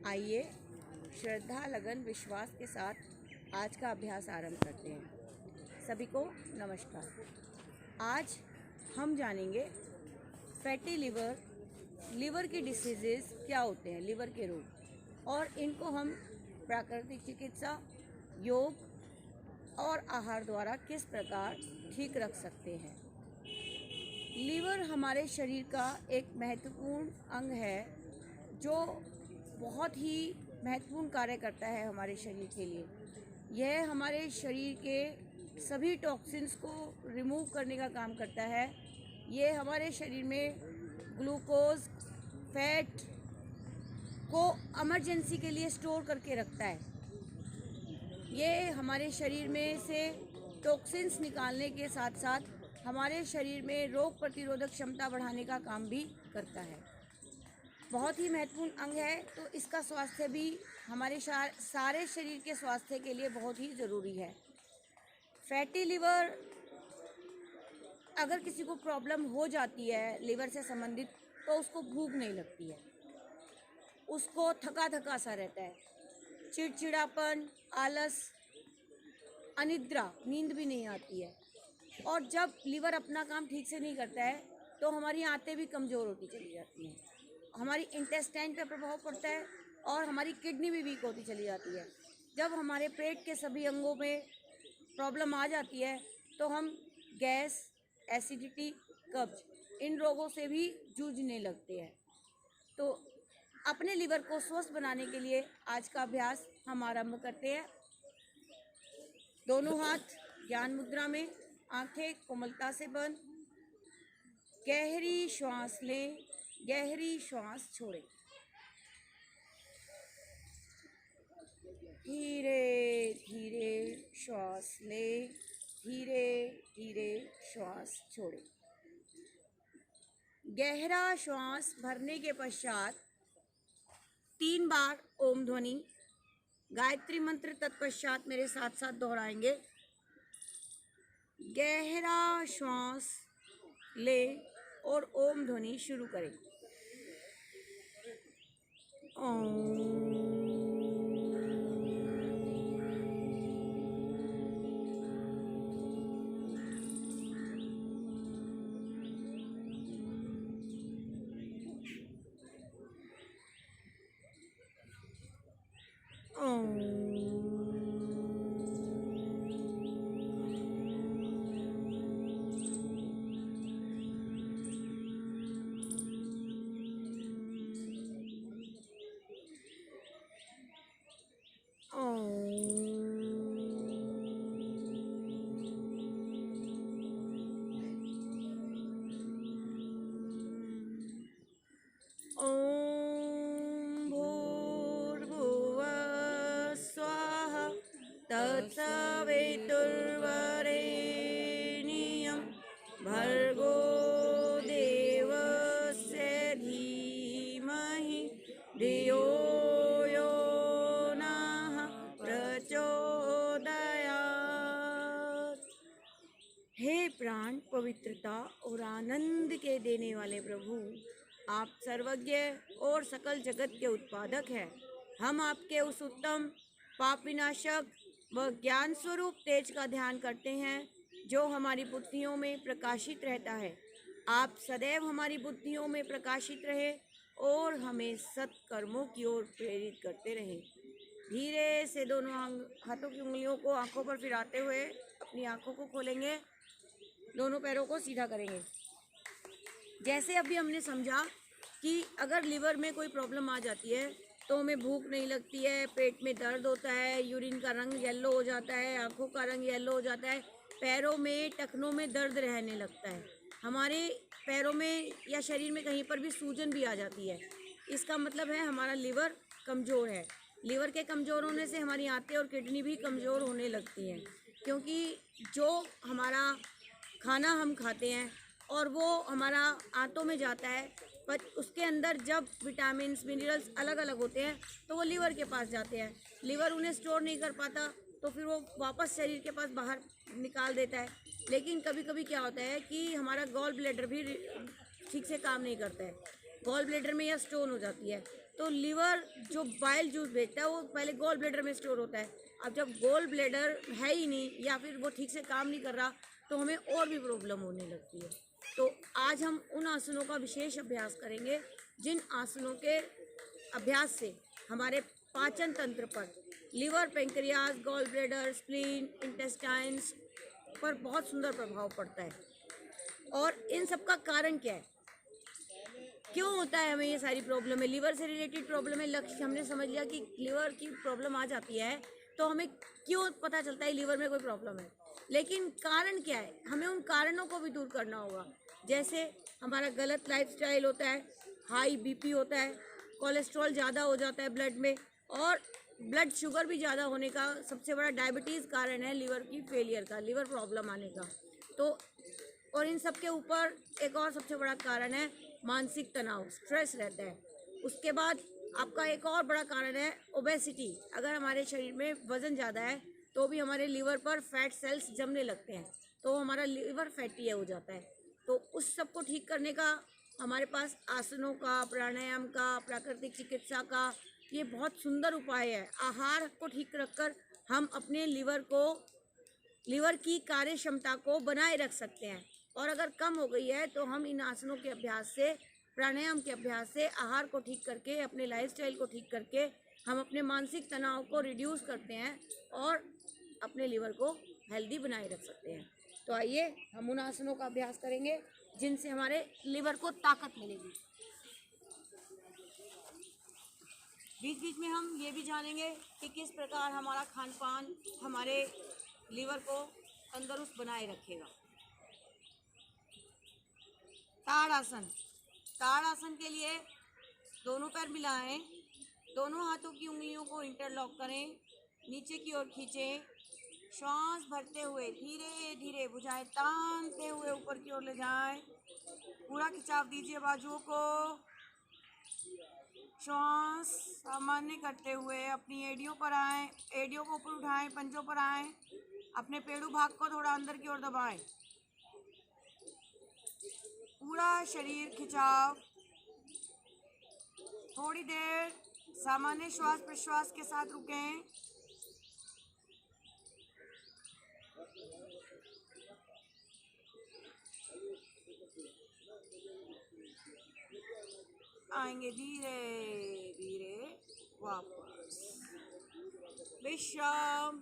आइए श्रद्धा, लगन, विश्वास के साथ आज का अभ्यास आरंभ करते हैं। सभी को नमस्कार। आज हम जानेंगे फैटी लिवर के डिसीजेस क्या होते हैं, लिवर के रोग, और इनको हम प्राकृतिक चिकित्सा, योग और आहार द्वारा किस प्रकार ठीक रख सकते हैं। लीवर हमारे शरीर का एक महत्वपूर्ण अंग है जो बहुत ही महत्वपूर्ण कार्य करता है हमारे शरीर के लिए। यह हमारे शरीर के सभी टॉक्सिन्स को रिमूव करने का काम करता है। ये हमारे शरीर में ग्लूकोज, फैट को इमरजेंसी के लिए स्टोर करके रखता है। ये हमारे शरीर में से टॉक्सिन्स निकालने के साथ साथ हमारे शरीर में रोग प्रतिरोधक क्षमता बढ़ाने का काम भी करता है। बहुत ही महत्वपूर्ण अंग है, तो इसका स्वास्थ्य भी हमारे सारे शरीर के स्वास्थ्य के लिए बहुत ही ज़रूरी है। फैटी लिवर अगर किसी को प्रॉब्लम हो जाती है लिवर से संबंधित, तो उसको भूख नहीं लगती है, उसको थका थका सा रहता है, चिड़चिड़ापन, आलस, अनिद्रा, नींद भी नहीं आती है। और जब लीवर अपना काम ठीक से नहीं करता है तो हमारी आंतें भी कमज़ोर होती चली जाती हैं, हमारी इंटेस्टाइन पर प्रभाव पड़ता है और हमारी किडनी भी वीक होती चली जाती है। जब हमारे पेट के सभी अंगों में प्रॉब्लम आ जाती है तो हम गैस, एसिडिटी, कब्ज, इन रोगों से भी जूझने लगते हैं। तो अपने लीवर को स्वस्थ बनाने के लिए आज का अभ्यास हम आरंभ करते हैं। दोनों हाथ ज्ञान मुद्रा में, आंखें कोमलता से बंद, गहरी श्वास लें, गहरी श्वास छोड़ें, धीरे धीरे श्वास लें, धीरे धीरे श्वास छोड़ें। गहरा श्वास भरने के पश्चात 3 बार ओम ध्वनि, गायत्री मंत्र तत्पश्चात मेरे साथ साथ दोहराएंगे। गहरा श्वास ले और ओम ध्वनि शुरू करें। ओम। तत्सवितुर्वरेण्यं भर्गो देवस्य धीमहि धियो यो नः प्रचोदयात्। हे प्राण, पवित्रता और आनंद के देने वाले प्रभु, आप सर्वज्ञ और सकल जगत के उत्पादक हैं। हम आपके उस उत्तम, पाप विनाशक व ज्ञान स्वरूप तेज का ध्यान करते हैं जो हमारी बुद्धियों में प्रकाशित रहता है। आप सदैव हमारी बुद्धियों में प्रकाशित रहे और हमें सत्कर्मों की ओर प्रेरित करते रहे। धीरे से दोनों हाथों की उंगलियों को आंखों पर फिराते हुए अपनी आंखों को खोलेंगे, दोनों पैरों को सीधा करेंगे। जैसे अभी हमने समझा कि अगर लिवर में कोई प्रॉब्लम आ जाती है तो हमें भूख नहीं लगती है, पेट में दर्द होता है, यूरिन का रंग येलो हो जाता है, आंखों का रंग येलो हो जाता है, पैरों में, टखनों में दर्द रहने लगता है, हमारे पैरों में या शरीर में कहीं पर भी सूजन भी आ जाती है। इसका मतलब है हमारा लिवर कमज़ोर है। लिवर के कमज़ोर होने से हमारी आंतें और किडनी भी कमज़ोर होने लगती हैं, क्योंकि जो हमारा खाना हम खाते हैं और वो हमारा आंतों में जाता है, पर उसके अंदर जब विटामिन्स, मिनरल्स अलग अलग होते हैं तो वो लीवर के पास जाते हैं। लीवर उन्हें स्टोर नहीं कर पाता तो फिर वो वापस शरीर के पास बाहर निकाल देता है। लेकिन कभी कभी क्या होता है कि हमारा गॉल ब्लैडर भी ठीक से काम नहीं करता है। गॉल ब्लेडर में या स्टोन हो जाती है। तो लीवर जो बाइल जूस भेजता है वो पहले गॉल ब्लेडर में स्टोर होता है। अब जब गॉल ब्लेडर है ही नहीं या फिर वो ठीक से काम नहीं कर रहा तो हमें और भी प्रॉब्लम होने लगती है। तो आज हम उन आसनों का विशेष अभ्यास करेंगे जिन आसनों के अभ्यास से हमारे पाचन तंत्र पर, liver, pancreas, gall bladder, spleen, intestines पर बहुत सुंदर प्रभाव पड़ता है। और इन सब का कारण क्या है, क्यों होता है हमें ये सारी प्रॉब्लम है? लीवर से रिलेटेड प्रॉब्लम है। लक्ष्य हमने समझ लिया कि लीवर की प्रॉब्लम आ जाती है तो हमें क्यों पता चलता है लीवर में कोई प्रॉब्लम है, लेकिन कारण क्या है, हमें उन कारणों को भी दूर करना होगा। जैसे हमारा गलत लाइफस्टाइल होता है, हाई बीपी होता है, कोलेस्ट्रॉल ज़्यादा हो जाता है ब्लड में, और ब्लड शुगर भी ज़्यादा होने का सबसे बड़ा डायबिटीज़ कारण है लीवर की फेलियर का, लीवर प्रॉब्लम आने का। तो और इन सब के ऊपर एक और सबसे बड़ा कारण है मानसिक तनाव, स्ट्रेस रहता है। उसके बाद आपका एक और बड़ा कारण है ओबेसिटी। अगर हमारे शरीर में वज़न ज़्यादा है तो भी हमारे लीवर पर फैट सेल्स जमने लगते हैं, तो हमारा लीवर फैटी हो जाता है। तो उस सब को ठीक करने का हमारे पास आसनों का, प्राणायाम का, प्राकृतिक चिकित्सा का ये बहुत सुंदर उपाय है। आहार को ठीक रखकर हम अपने लीवर की कार्य क्षमता को बनाए रख सकते हैं। और अगर कम हो गई है तो हम इन आसनों के अभ्यास से, प्राणायाम के अभ्यास से, आहार को ठीक करके, अपने लाइफस्टाइल को ठीक करके हम अपने मानसिक तनाव को रिड्यूस करते हैं और अपने लीवर को हेल्दी बनाए रख सकते हैं। तो आइए हम उन आसनों का अभ्यास करेंगे जिनसे हमारे लीवर को ताकत मिलेगी। बीच बीच में हम ये भी जानेंगे कि किस प्रकार हमारा खान पान हमारे लीवर को तंदुरुस्त बनाए रखेगा। ताड़ासन। ताड़ासन के लिए दोनों पैर मिलाएं, दोनों हाथों की उंगलियों को इंटरलॉक करें, नीचे की ओर खींचें, श्वास भरते हुए धीरे धीरे भुजाएं तानते हुए ऊपर की ओर ले जाएं, पूरा खिंचाव दीजिए बाजुओं को। श्वास सामान्य करते हुए अपनी एड़ियों पर आएं, एड़ियों को ऊपर उठाएं, पंजों पर आएं, अपने पेड़ू भाग को थोड़ा अंदर की ओर दबाएं, पूरा शरीर खिंचाव। थोड़ी देर सामान्य श्वास प्रश्वास के साथ रुकें। आएंगे धीरे धीरे वापस। विश्राम।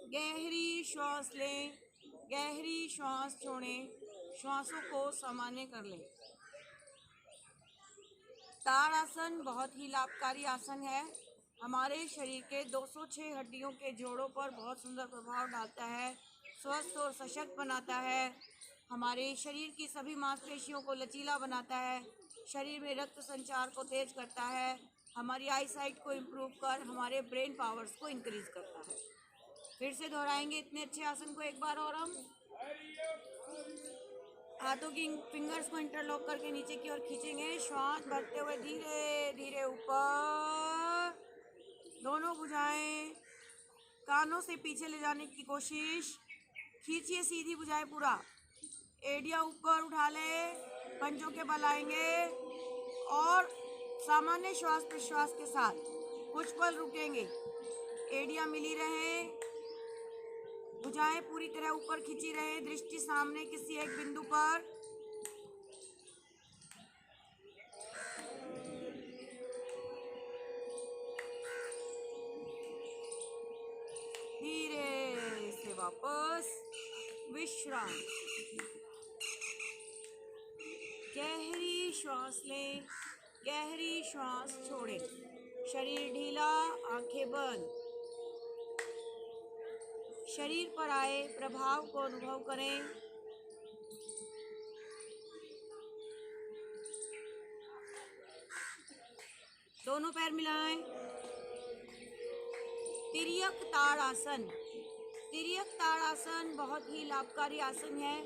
गहरी श्वास लें, गहरी श्वास छोड़ें, श्वासों को सामान्य कर लें। ताड़ासन बहुत ही लाभकारी आसन है। हमारे शरीर के 206 हड्डियों के जोड़ों पर बहुत सुंदर प्रभाव डालता है, स्वस्थ और सशक्त बनाता है, हमारे शरीर की सभी मांसपेशियों को लचीला बनाता है, शरीर में रक्त संचार को तेज करता है, हमारी आई साइट को इम्प्रूव कर हमारे ब्रेन पावर्स को इंक्रीज करता है। फिर से दोहराएंगे इतने अच्छे आसन को एक बार और हम। हाथों की फिंगर्स को इंटरलॉक करके नीचे की ओर खींचेंगे, श्वास भरते हुए धीरे धीरे ऊपर, दोनों भुजाएं कानों से पीछे ले जाने की कोशिश, खींचिए सीधी भुजाएं पूरा, एड़ियां ऊपर उठा लें, पंजों के बल आएंगे और सामान्य श्वास प्रश्वास के साथ कुछ पल रुकेंगे, एड़ियां मिली रहें, भुजाएं पूरी तरह ऊपर खींची रहे, दृष्टि सामने किसी एक बिंदु पर। धीरे से वापस विश्राम। गहरी श्वास लें, गहरी श्वास छोड़ें, शरीर ढीला, आंखें बंद। शरीर पर आए प्रभाव को अनुभव करें। दोनों पैर मिलाएं। तिर्यक ताड़ासन। तिर्यक ताड़ासन बहुत ही लाभकारी आसन है।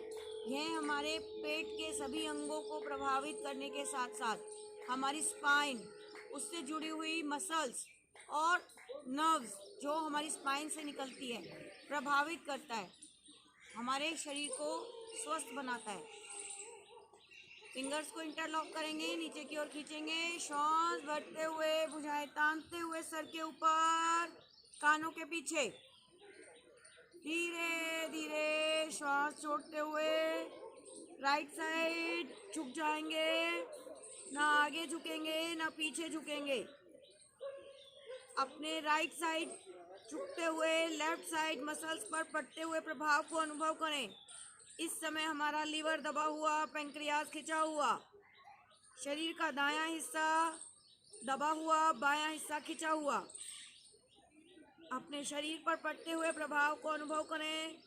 यह हमारे पेट के सभी अंगों को प्रभावित करने के साथ साथ हमारी स्पाइन, उससे जुड़ी हुई मसल्स और नर्व्स जो हमारी स्पाइन से निकलती है प्रभावित करता है, हमारे शरीर को स्वस्थ बनाता है। फिंगर्स को इंटरलॉक करेंगे, नीचे की ओर खींचेंगे, श्वास भरते हुए, भुजाएं तानते हुए सर के ऊपर, कानों के पीछे। धीरे धीरे श्वास छोड़ते हुए राइट साइड झुक जाएंगे, ना आगे झुकेंगे ना पीछे झुकेंगे। अपने राइट साइड झुकते हुए लेफ्ट साइड मसल्स पर पड़ते हुए प्रभाव को अनुभव करें। इस समय हमारा लीवर दबा हुआ, पैंक्रियाज खिंचा हुआ, शरीर का दायां हिस्सा दबा हुआ, बायां हिस्सा खिंचा हुआ। अपने शरीर पर पड़ते हुए प्रभाव को अनुभव करें।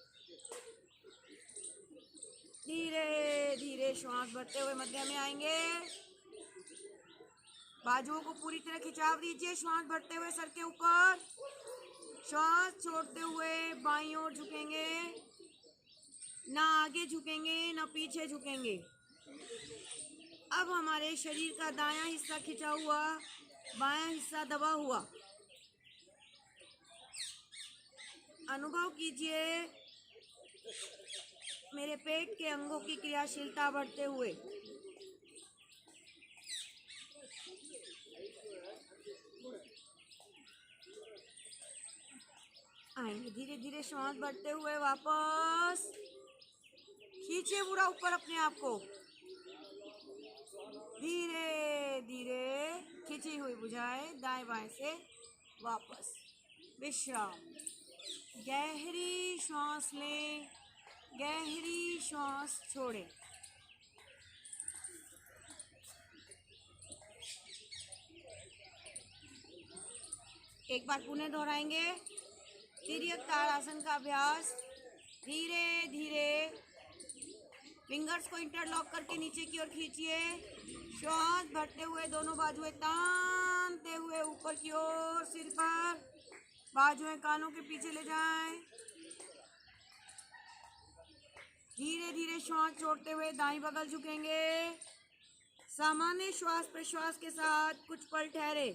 धीरे धीरे श्वास भरते हुए मध्य में आएंगे, बाजुओं को पूरी तरह खिंचाव दीजिए, श्वास भरते हुए सर के ऊपर, श्वास छोड़ते हुए बाईं ओर झुकेंगे, ना आगे झुकेंगे ना पीछे झुकेंगे। अब हमारे शरीर का दायां हिस्सा खिंचा हुआ, बायां हिस्सा दबा हुआ। अनुभव कीजिए मेरे पेट के अंगों की क्रियाशीलता बढ़ते हुए। आएंगे धीरे धीरे श्वास बढ़ते हुए वापस, खींचे पूरा ऊपर अपने आप को। धीरे धीरे खींची हुई भुजाएं दाएं बाएं से वापस विश्राम। गहरी श्वास लें, गहरी श्वास छोड़ें। एक बार पुनः दोहराएंगे। तिर्यक ताड़ासन का अभ्यास। धीरे धीरे फिंगर्स को इंटरलॉक करके नीचे की ओर खींचिए, श्वास भरते हुए दोनों बाजुएं तानते हुए ऊपर की ओर, सिर पर, बाजुएं कानों के पीछे ले जाएं। धीरे धीरे श्वास छोड़ते हुए दाईं बगल झुकेंगे। सामान्य श्वास प्रश्वास के साथ कुछ पल ठहरे।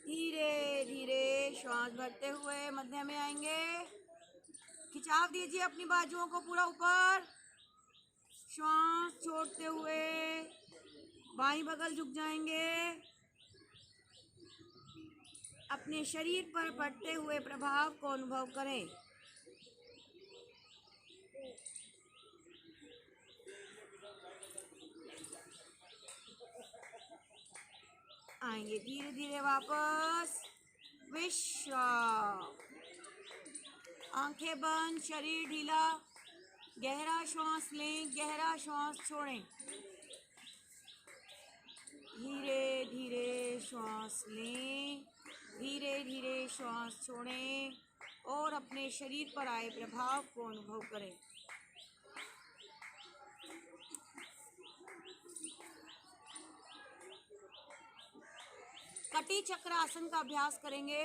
धीरे धीरे श्वास भरते हुए मध्य में आएंगे, खिंचाव दीजिए अपनी बाजुओं को पूरा ऊपर, श्वास छोड़ते हुए बाईं बगल झुक जाएंगे। अपने शरीर पर पड़ते हुए प्रभाव को अनुभव करें। आएंगे धीरे धीरे वापस, विश्राम। आंखें बंद, शरीर ढीला, गहरा श्वास लें, गहरा श्वास छोड़ें। धीरे धीरे श्वास लें, धीरे धीरे श्वास छोड़ें और अपने शरीर पर आए प्रभाव को अनुभव करें। कटी चक्र आसन का अभ्यास करेंगे।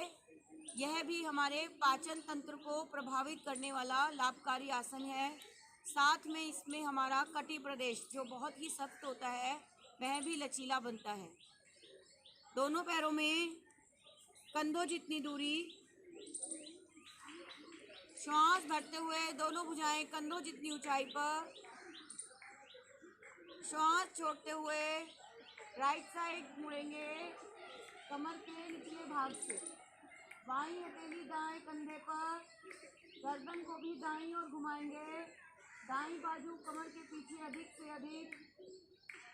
यह भी हमारे पाचन तंत्र को प्रभावित करने वाला लाभकारी आसन है। साथ में इसमें हमारा कटी प्रदेश जो बहुत ही सख्त होता है वह भी लचीला बनता है। दोनों पैरों में कंधों जितनी दूरी, श्वास भरते हुए दोनों भुजाएं कंधों जितनी ऊंचाई पर, श्वास छोड़ते हुए राइट साइड मुड़ेंगे कमर के निचले भाग से, बाईं हथेली दाएं कंधे पर, गर्दन को भी दाईं ओर घुमाएंगे, दाईं बाजू कमर के पीछे अधिक से अधिक,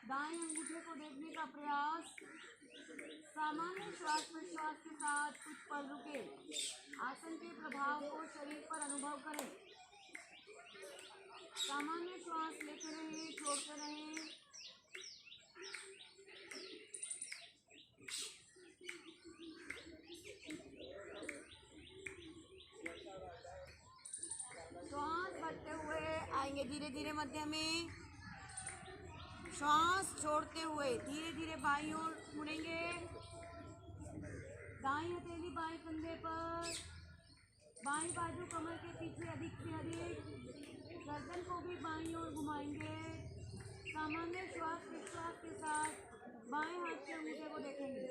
दाएं अंगूठे को देखने का प्रयास। सामान्य श्वास प्रश्वास के साथ कुछ पल रुके, आसन के प्रभाव को शरीर पर अनुभव करें। सामान्य श्वास लेते रहें, छोड़ते रहें। श्वास भरते हुए आएंगे धीरे धीरे मध्य में, श्वास छोड़ते हुए धीरे धीरे बाईं ओर मुड़ेंगे, दाईं हथेली बाएं कंधे पर, बाईं बाजू कमर के पीछे अधिक से अधिक, गर्दन को भी बाईं ओर घुमाएंगे। सामान्य श्वास प्रश्वास के साथ बाएं हाथ के अंगूठे को देखेंगे।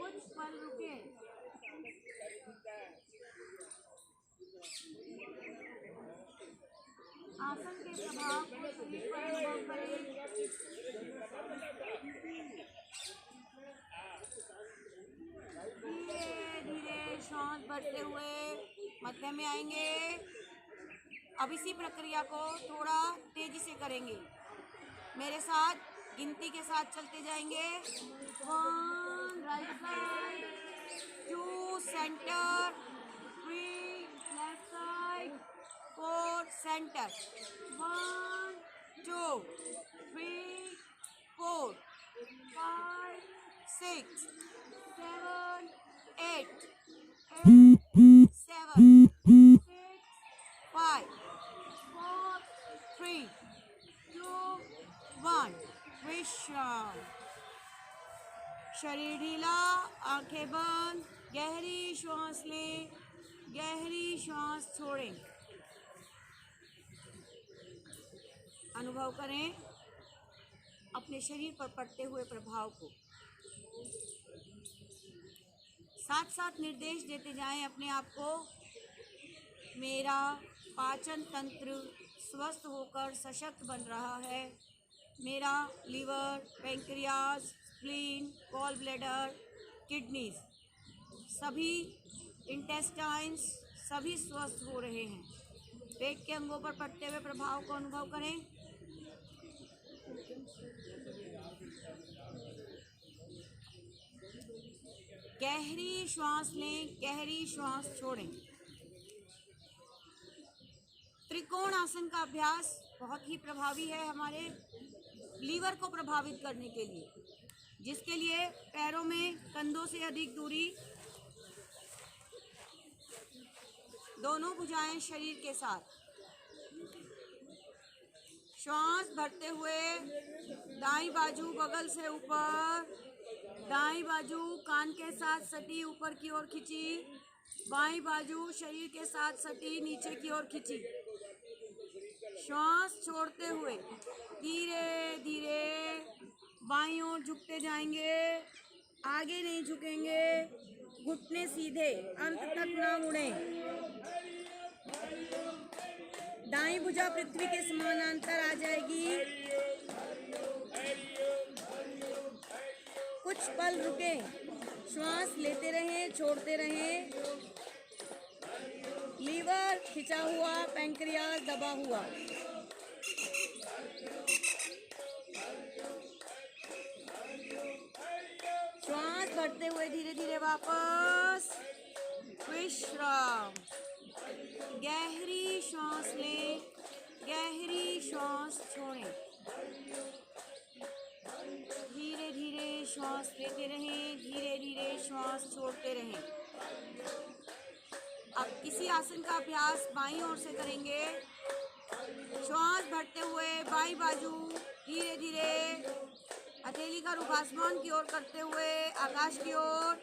कुछ पल रुके। आसन के प्रभाव को शरीर पर अनुभव करें। धीरे धीरे श्वास भरते हुए मध्य में आएंगे। अब इसी प्रक्रिया को थोड़ा तेजी से करेंगे। मेरे साथ गिनती के साथ चलते जाएंगे। 1 right side, 2 centre, 3 left side, 4 centre, 1 2 3 4 5 6 7 8 7 6 5 4 3 2 1। विश्राम। शरीर ढीला, आंखें बंद, गहरी श्वास लें, गहरी श्वास छोड़ें। अनुभव करें अपने शरीर पर पड़ते हुए प्रभाव को। साथ साथ निर्देश देते जाएं अपने आप को। मेरा पाचन तंत्र स्वस्थ होकर सशक्त बन रहा है। मेरा liver, pancreas, spleen, gall bladder, kidneys, सभी इंटेस्टाइन्स सभी स्वस्थ हो रहे हैं। पेट के अंगों पर पड़ते हुए प्रभाव को अनुभव करें। गहरी श्वास लें, गहरी श्वास छोड़ें। त्रिकोण आसन का अभ्यास बहुत ही प्रभावी है हमारे लीवर को प्रभावित करने के लिए, जिसके लिए पैरों में कंधों से अधिक दूरी, दोनों भुजाएं शरीर के साथ। श्वास भरते हुए दाईं बाजू बगल से ऊपर, दाईं बाजू कान के साथ सटी ऊपर की ओर खींची, बाईं बाजू शरीर के साथ सटी नीचे की ओर खींची। श्वास छोड़ते हुए धीरे धीरे बाईं ओर झुकते जाएंगे, आगे नहीं झुकेंगे, घुटने सीधे, अंत तक ना मुड़ें। दाईं भुजा पृथ्वी के समानांतर आ जाएगी। कुछ पल रुकें, श्वास लेते रहें, छोड़ते रहें। लीवर खिंचा हुआ, पैंक्रियाज दबा हुआ। श्वास भरते हुए धीरे धीरे वापस विश्राम। गहरी श्वास लें, गहरी श्वास छोड़ें। धीरे धीरे श्वास लेते रहें, धीरे धीरे श्वास छोड़ते रहें। अब इसी आसन का अभ्यास बाईं ओर से करेंगे। श्वास भरते हुए बाईं बाजू धीरे धीरे हथेली का रुख आसमान की ओर करते हुए आकाश की ओर,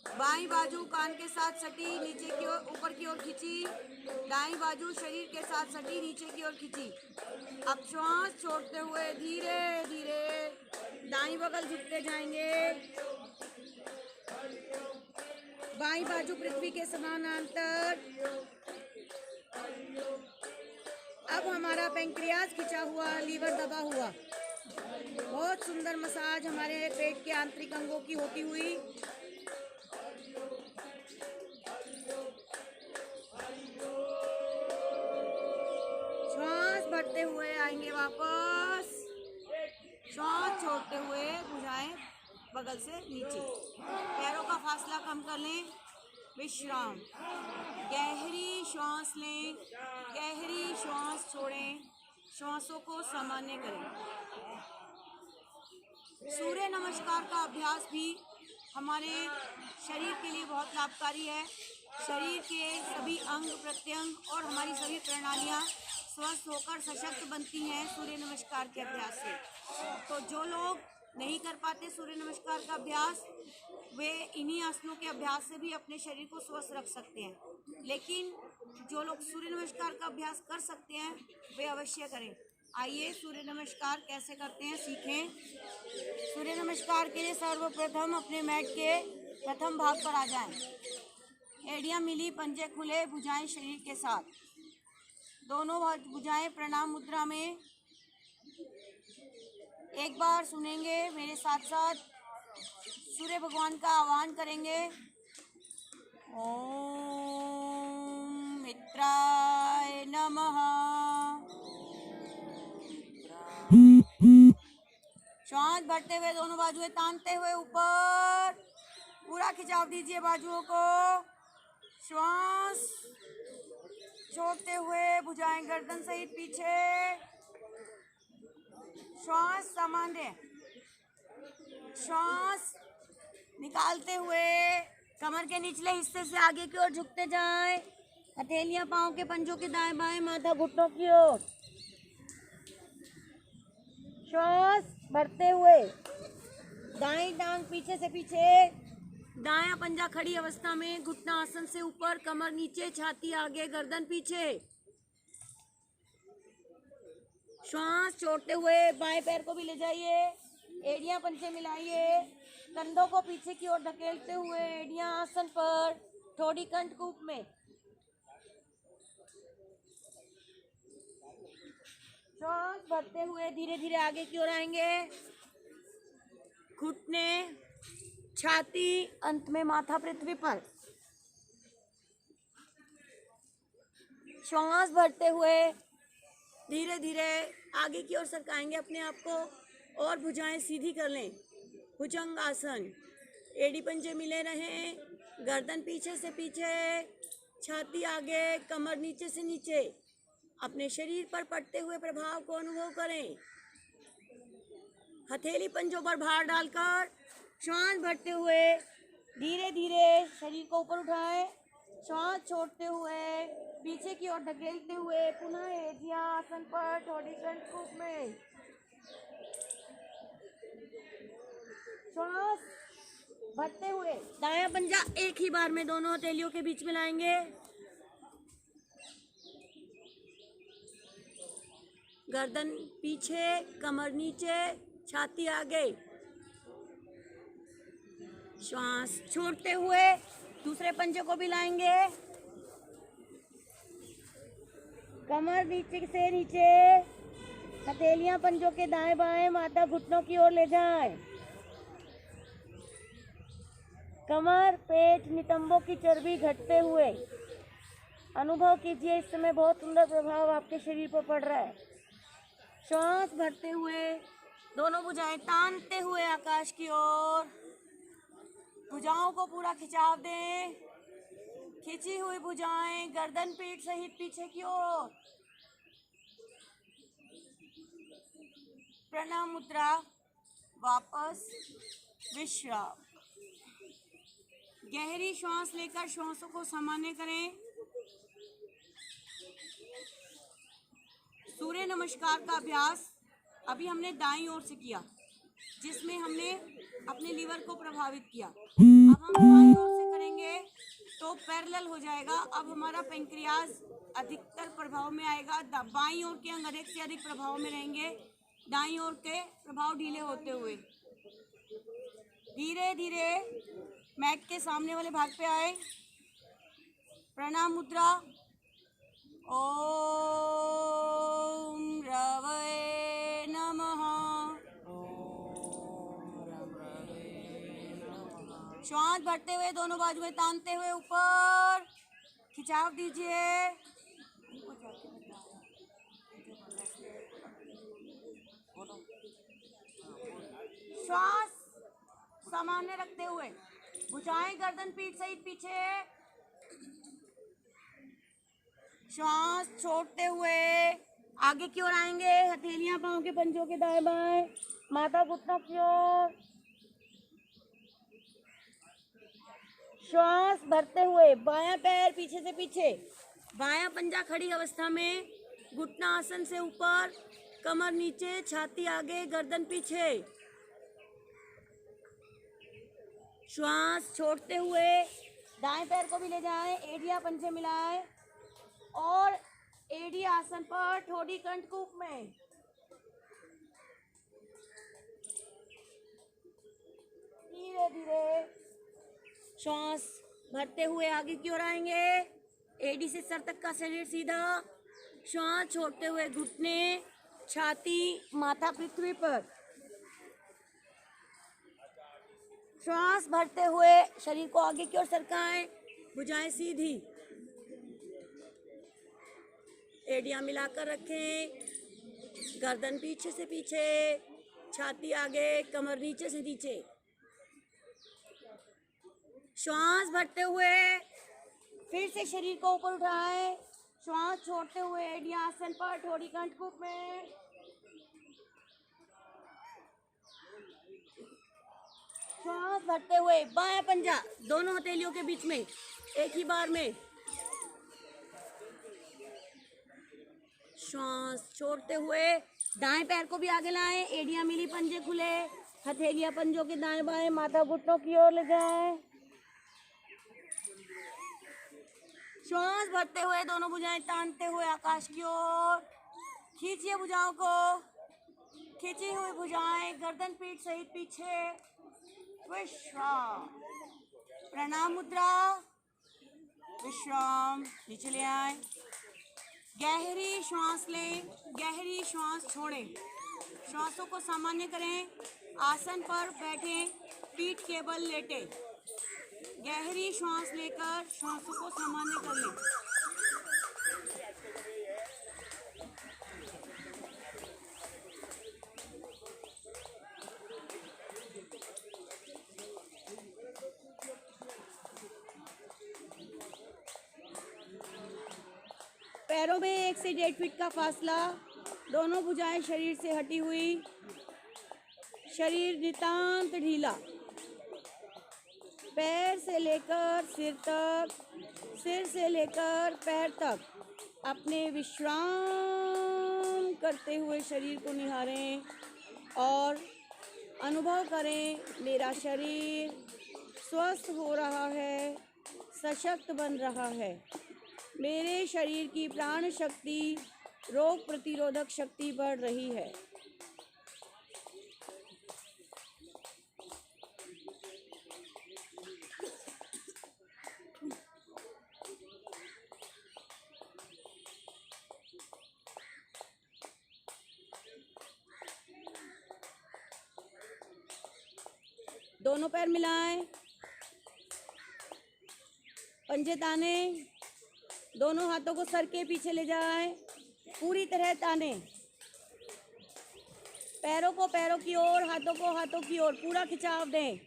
बाईं बाजू कान के साथ सटी नीचे की ओर, ऊपर की ओर खींची, दाईं बाजू शरीर के साथ सटी नीचे की ओर खींची। अब श्वास छोड़ते हुए धीरे धीरे दाईं बगल झुकते जाएंगे। बाईं बाजू पृथ्वी के समानांतर। अब हमारा पैंक्रियाज खिंचा हुआ, लीवर दबा हुआ। बहुत सुंदर मसाज हमारे पेट के आंतरिक अंगों की होती हुई। श्वास भरते हुए आएंगे वापस। श्वास छोड़ते हुए भुजाएं बगल से नीचे, पैरों का फासला कम कर लें। विश्राम। गहरी श्वास लें, गहरी श्वास छोड़ें, श्वासों को सामान्य करें। सूर्य नमस्कार का अभ्यास भी हमारे शरीर के लिए बहुत लाभकारी है। शरीर के सभी अंग प्रत्यंग और हमारी सभी प्रणालियाँ स्वस्थ होकर सशक्त बनती हैं सूर्य नमस्कार के अभ्यास से। तो जो लोग नहीं कर पाते सूर्य नमस्कार का अभ्यास, वे इन्हीं आसनों के अभ्यास से भी अपने शरीर को स्वस्थ रख सकते हैं। लेकिन जो लोग सूर्य नमस्कार का अभ्यास कर सकते हैं वे अवश्य करें। आइए सूर्य नमस्कार कैसे करते हैं सीखें। सूर्य नमस्कार के लिए सर्वप्रथम अपने मैट के प्रथम भाग पर आ जाएं। एड़ियां मिली, पंजे खुले, भुजाएं शरीर के साथ। दोनों भुजाएं प्रणाम मुद्रा में। एक बार सुनेंगे मेरे साथ साथ, सूर्य भगवान का आह्वान करेंगे। ओम मित्राय नमः। श्वास भरते हुए दोनों बाजुएं तानते हुए ऊपर, पूरा खिंचाव दीजिए बाजुओं को। श्वास छोड़ते हुए भुजाएं गर्दन सहित पीछे। श्वास सामान्य। श्वास निकालते हुए कमर के निचले हिस्से से आगे की ओर झुकते जाएं। हथेलियां पांव के पंजों के दाएं बाएं, माथा घुटनों की ओर। श्वास भरते हुए दाएं टांग पीछे से पीछे, दायां पंजा खड़ी अवस्था में, घुटना आसन से ऊपर, कमर नीचे, छाती आगे, गर्दन पीछे। श्वास छोड़ते हुए बाएं पैर को भी ले जाइए, एड़ियां पंजे मिलाइए, कंधों को पीछे की ओर धकेलते हुए एड़ियां आसन पर, ठोड़ी कंठ कूप में। श्वास भरते हुए धीरे धीरे आगे की ओर आएंगे, घुटने, छाती, अंत में माथा पृथ्वी पर। श्वास भरते हुए धीरे धीरे आगे की ओर सरकाएंगे अपने आप को और भुजाएं सीधी कर लें। भुजंग आसन। एड़ी पंजे मिले रहें, गर्दन पीछे से पीछे, छाती आगे, कमर नीचे से नीचे। अपने शरीर पर पड़ते हुए प्रभाव को अनुभव करें। हथेली पंजों पर भार डालकर श्वास भरते हुए धीरे धीरे शरीर को ऊपर उठाएं। श्वास छोड़ते हुए पीछे की ओर धकेलते हुए पुनः एड़ियां आसन पर, ठोड़ी कंठ कूप में। श्वास भरते हुए दायां पंजा एक ही बार में दोनों हथेलियों के बीच में लाएंगे। गर्दन पीछे, कमर नीचे, छाती आगे। श्वास छोड़ते हुए दूसरे पंजे को भी लाएंगे। कमर नीचे से नीचे, हथेलियां पंजों के दाएं बाएं, माथा घुटनों की ओर ले जाएं। कमर, पेट, नितंबों की चर्बी घटते हुए अनुभव कीजिए। इस समय बहुत सुंदर प्रभाव आपके शरीर पर पड़ रहा है। श्वास भरते हुए दोनों भुजाएं तानते हुए आकाश की ओर, भुजाओं को पूरा खिंचाव दें। खिंची हुई भुजाएं गर्दन पीठ सहित पीछे की ओर। प्रणाम मुद्रा, वापस विश्राम। गहरी श्वास लेकर श्वासों को सामान्य करें। सूर्य नमस्कार का अभ्यास अभी हमने दाईं ओर से किया, जिसमें हमने अपने लीवर को प्रभावित किया। अब हम बाईं ओर से करेंगे तो पैरेलल हो जाएगा। अब हमारा पेंक्रियाज अधिकतर प्रभाव में आएगा। बाईं ओर के अंग अधिक से अधिक प्रभाव में रहेंगे, दाईं ओर के प्रभाव ढीले होते हुए। धीरे धीरे मैट के सामने वाले भाग पे आए। प्रणाम मुद्रा। ओम रवये नमः। श्वास भरते हुए दोनों बाजुएं तानते हुए ऊपर, खिंचाव दीजिए। श्वास सामान्य रखते हुए भुजाएं गर्दन पीठ सहित पीछे। श्वास छोड़ते हुए आगे की ओर आएंगे। हथेलियां पांव के पंजों के दाएं बाएं, माथा घुटनों की ओर। श्वास भरते हुए बायां पैर पीछे से पीछे, बायां पंजा खड़ी अवस्था में, घुटना आसन से ऊपर, कमर नीचे, छाती आगे, गर्दन पीछे। श्वास छोड़ते हुए दाएं पैर को भी ले जाएं, एड़ियां पंजे मिलाएं और एड़ी आसन पर, ठोड़ी कंठ कूप में। धीरे धीरे श्वास भरते हुए आगे की ओर आएंगे, एडी से सर तक का शरीर सीधा। श्वास छोड़ते हुए घुटने, छाती, माथा पृथ्वी पर। श्वास भरते हुए शरीर को आगे की ओर सरकाएं, भुजाएं सीधी, एडियां मिलाकर रखें, गर्दन पीछे से पीछे, छाती आगे, कमर नीचे से नीचे। श्वास भरते हुए फिर से शरीर को ऊपर उठाएं, श्वास छोड़ते हुए एडियां आसन पर, थोड़ी कंठकूप में। श्वास भरते हुए बायां पंजा दोनों हथेलियों के बीच में एक ही बार में। श्वास छोड़ते हुए दाएं पैर को भी आगे लाएं, एडियां मिली, पंजे खुले, हथेलियां पंजों के दाएं बाएं, माथा घुटनों की ओर ले जाएं। श्वास भरते हुए दोनों भुजाएं तानते हुए आकाश की ओर खींचिए भुजाओं को, खींची हुई भुजाएं गर्दन पीठ सहित पीछे। विश्राम, प्रणाम मुद्रा, विश्राम, नीचे ले आए। गहरी श्वास लें, गहरी श्वास छोड़ें, श्वासों को सामान्य करें, आसन पर बैठें, पीठ के बल लेटें। गहरी श्वास लेकर श्वासों को सामान्य कर लें। पैरों में 1 से 1.5 फीट का फासला, दोनों भुजाएं शरीर से हटी हुई, शरीर नितांत ढीला, पैर से लेकर सिर तक, सिर से लेकर पैर तक अपने विश्राम करते हुए शरीर को निहारें और अनुभव करें, मेरा शरीर स्वस्थ हो रहा है, सशक्त बन रहा है। मेरे शरीर की प्राण शक्ति, रोग प्रतिरोधक शक्ति बढ़ रही है। दोनों पैर मिलाएं, पंजे ताने, दोनों हाथों को सर के पीछे ले जाएं, पूरी तरह ताने। पैरों को पैरों की ओर, हाथों को हाथों की ओर, पूरा खिंचाव दें।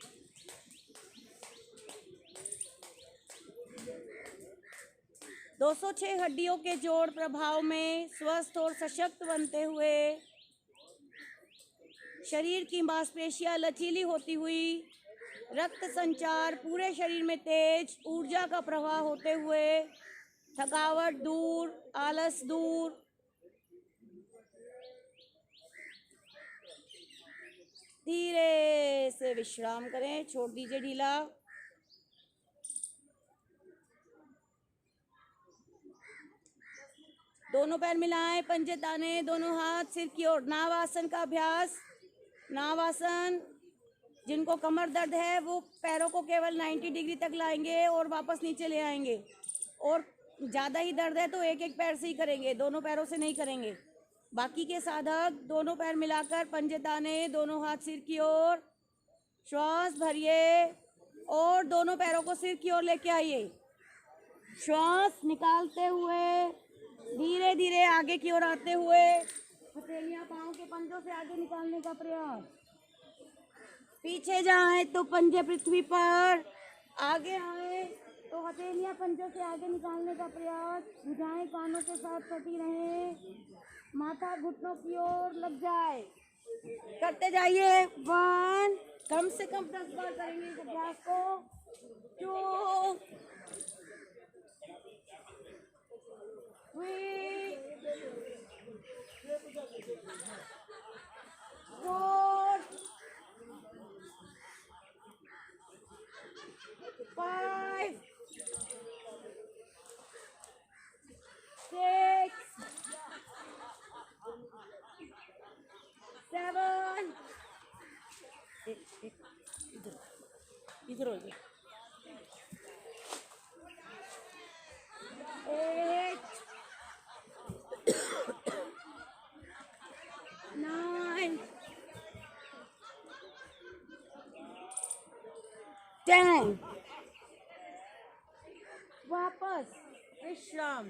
दो 206 हड्डियों के जोड़ प्रभाव में स्वस्थ और सशक्त बनते हुए शरीर की मांसपेशियां लचीली होती हुई, रक्त संचार पूरे शरीर में तेज, ऊर्जा का प्रवाह होते हुए, थकावट दूर, आलस दूर। धीरे से विश्राम करें, छोड़ दीजिए ढीला। दोनों पैर मिलाएं, पंजे ताने, दोनों हाथ सिर की ओर। नावासन का अभ्यास। नावासन, जिनको कमर दर्द है वो पैरों को केवल 90 डिग्री तक लाएंगे और वापस नीचे ले आएंगे, और ज़्यादा ही दर्द है तो एक एक पैर से ही करेंगे, दोनों पैरों से नहीं करेंगे। बाकी के साधक दोनों पैर मिलाकर पंजे ताने, दोनों हाथ सिर की ओर, श्वास भरिए और दोनों पैरों को सिर की ओर लेके आइए। श्वास निकालते हुए धीरे धीरे आगे की ओर आते हुए हथेलियां पाँव के पंजों से आगे निकालने का प्रयास। पीछे जाए तो पंजे पृथ्वी पर, आगे आए तो हथेलियां पंजों से आगे निकालने का प्रयास। भुजाएं कानों के साथ सटी रहे, माथा घुटनों की ओर लग जाए। करते जाइए। 1, कम से कम 10 बार करेंगे इस अभ्यास को। 2, 3, 4, 5, 6, 7, इधर हो गया, हैं, वापस विश्राम।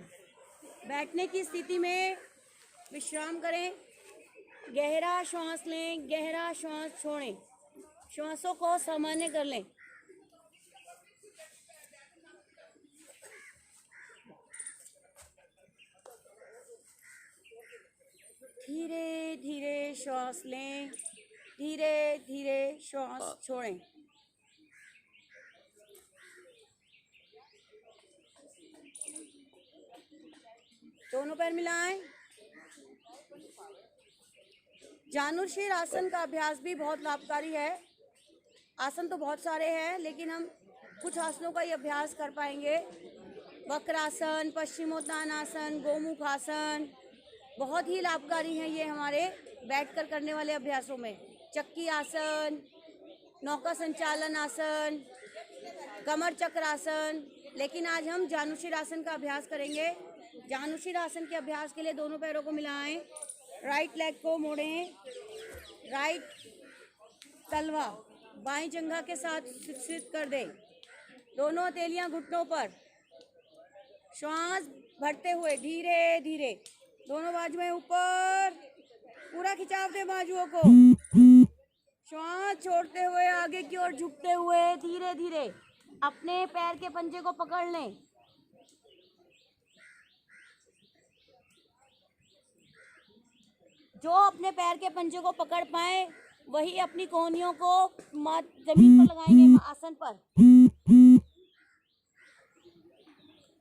बैठने की स्थिति में विश्राम करें। गहरा श्वास लें, गहरा श्वास छोड़ें, श्वासों को सामान्य कर लें। धीरे धीरे श्वास लें, धीरे धीरे श्वास छोड़ें। दोनों पैर मिलाएं। जानुशीर आसन का अभ्यास भी बहुत लाभकारी है। आसन तो बहुत सारे हैं, लेकिन हम कुछ आसनों का ही अभ्यास कर पाएंगे। वक्रासन, पश्चिमोत्तानासन, गोमुख आसन बहुत ही लाभकारी हैं ये हमारे बैठकर करने वाले अभ्यासों में। चक्की आसन, नौका संचालन आसन, कमर चक्र आसन। लेकिन आज हम जानुशीर आसन का अभ्यास करेंगे। जानुशीर आसन के अभ्यास के लिए दोनों पैरों को मिलाएं, राइट लेग को मोड़ें, राइट तलवा बाएं जंघा के साथ स्थित कर दें, दोनों हथेलियां घुटनों पर। श्वास भरते हुए धीरे धीरे दोनों बाजुएं ऊपर, पूरा खिंचाव दें बाजुओं को। श्वास छोड़ते हुए आगे की ओर झुकते हुए धीरे धीरे अपने पैर के पंजे को पकड़ लें। जो अपने पैर के पंजे को पकड़ पाए वही अपनी कोहनियों को जमीन पर लगाएंगे आसन पर।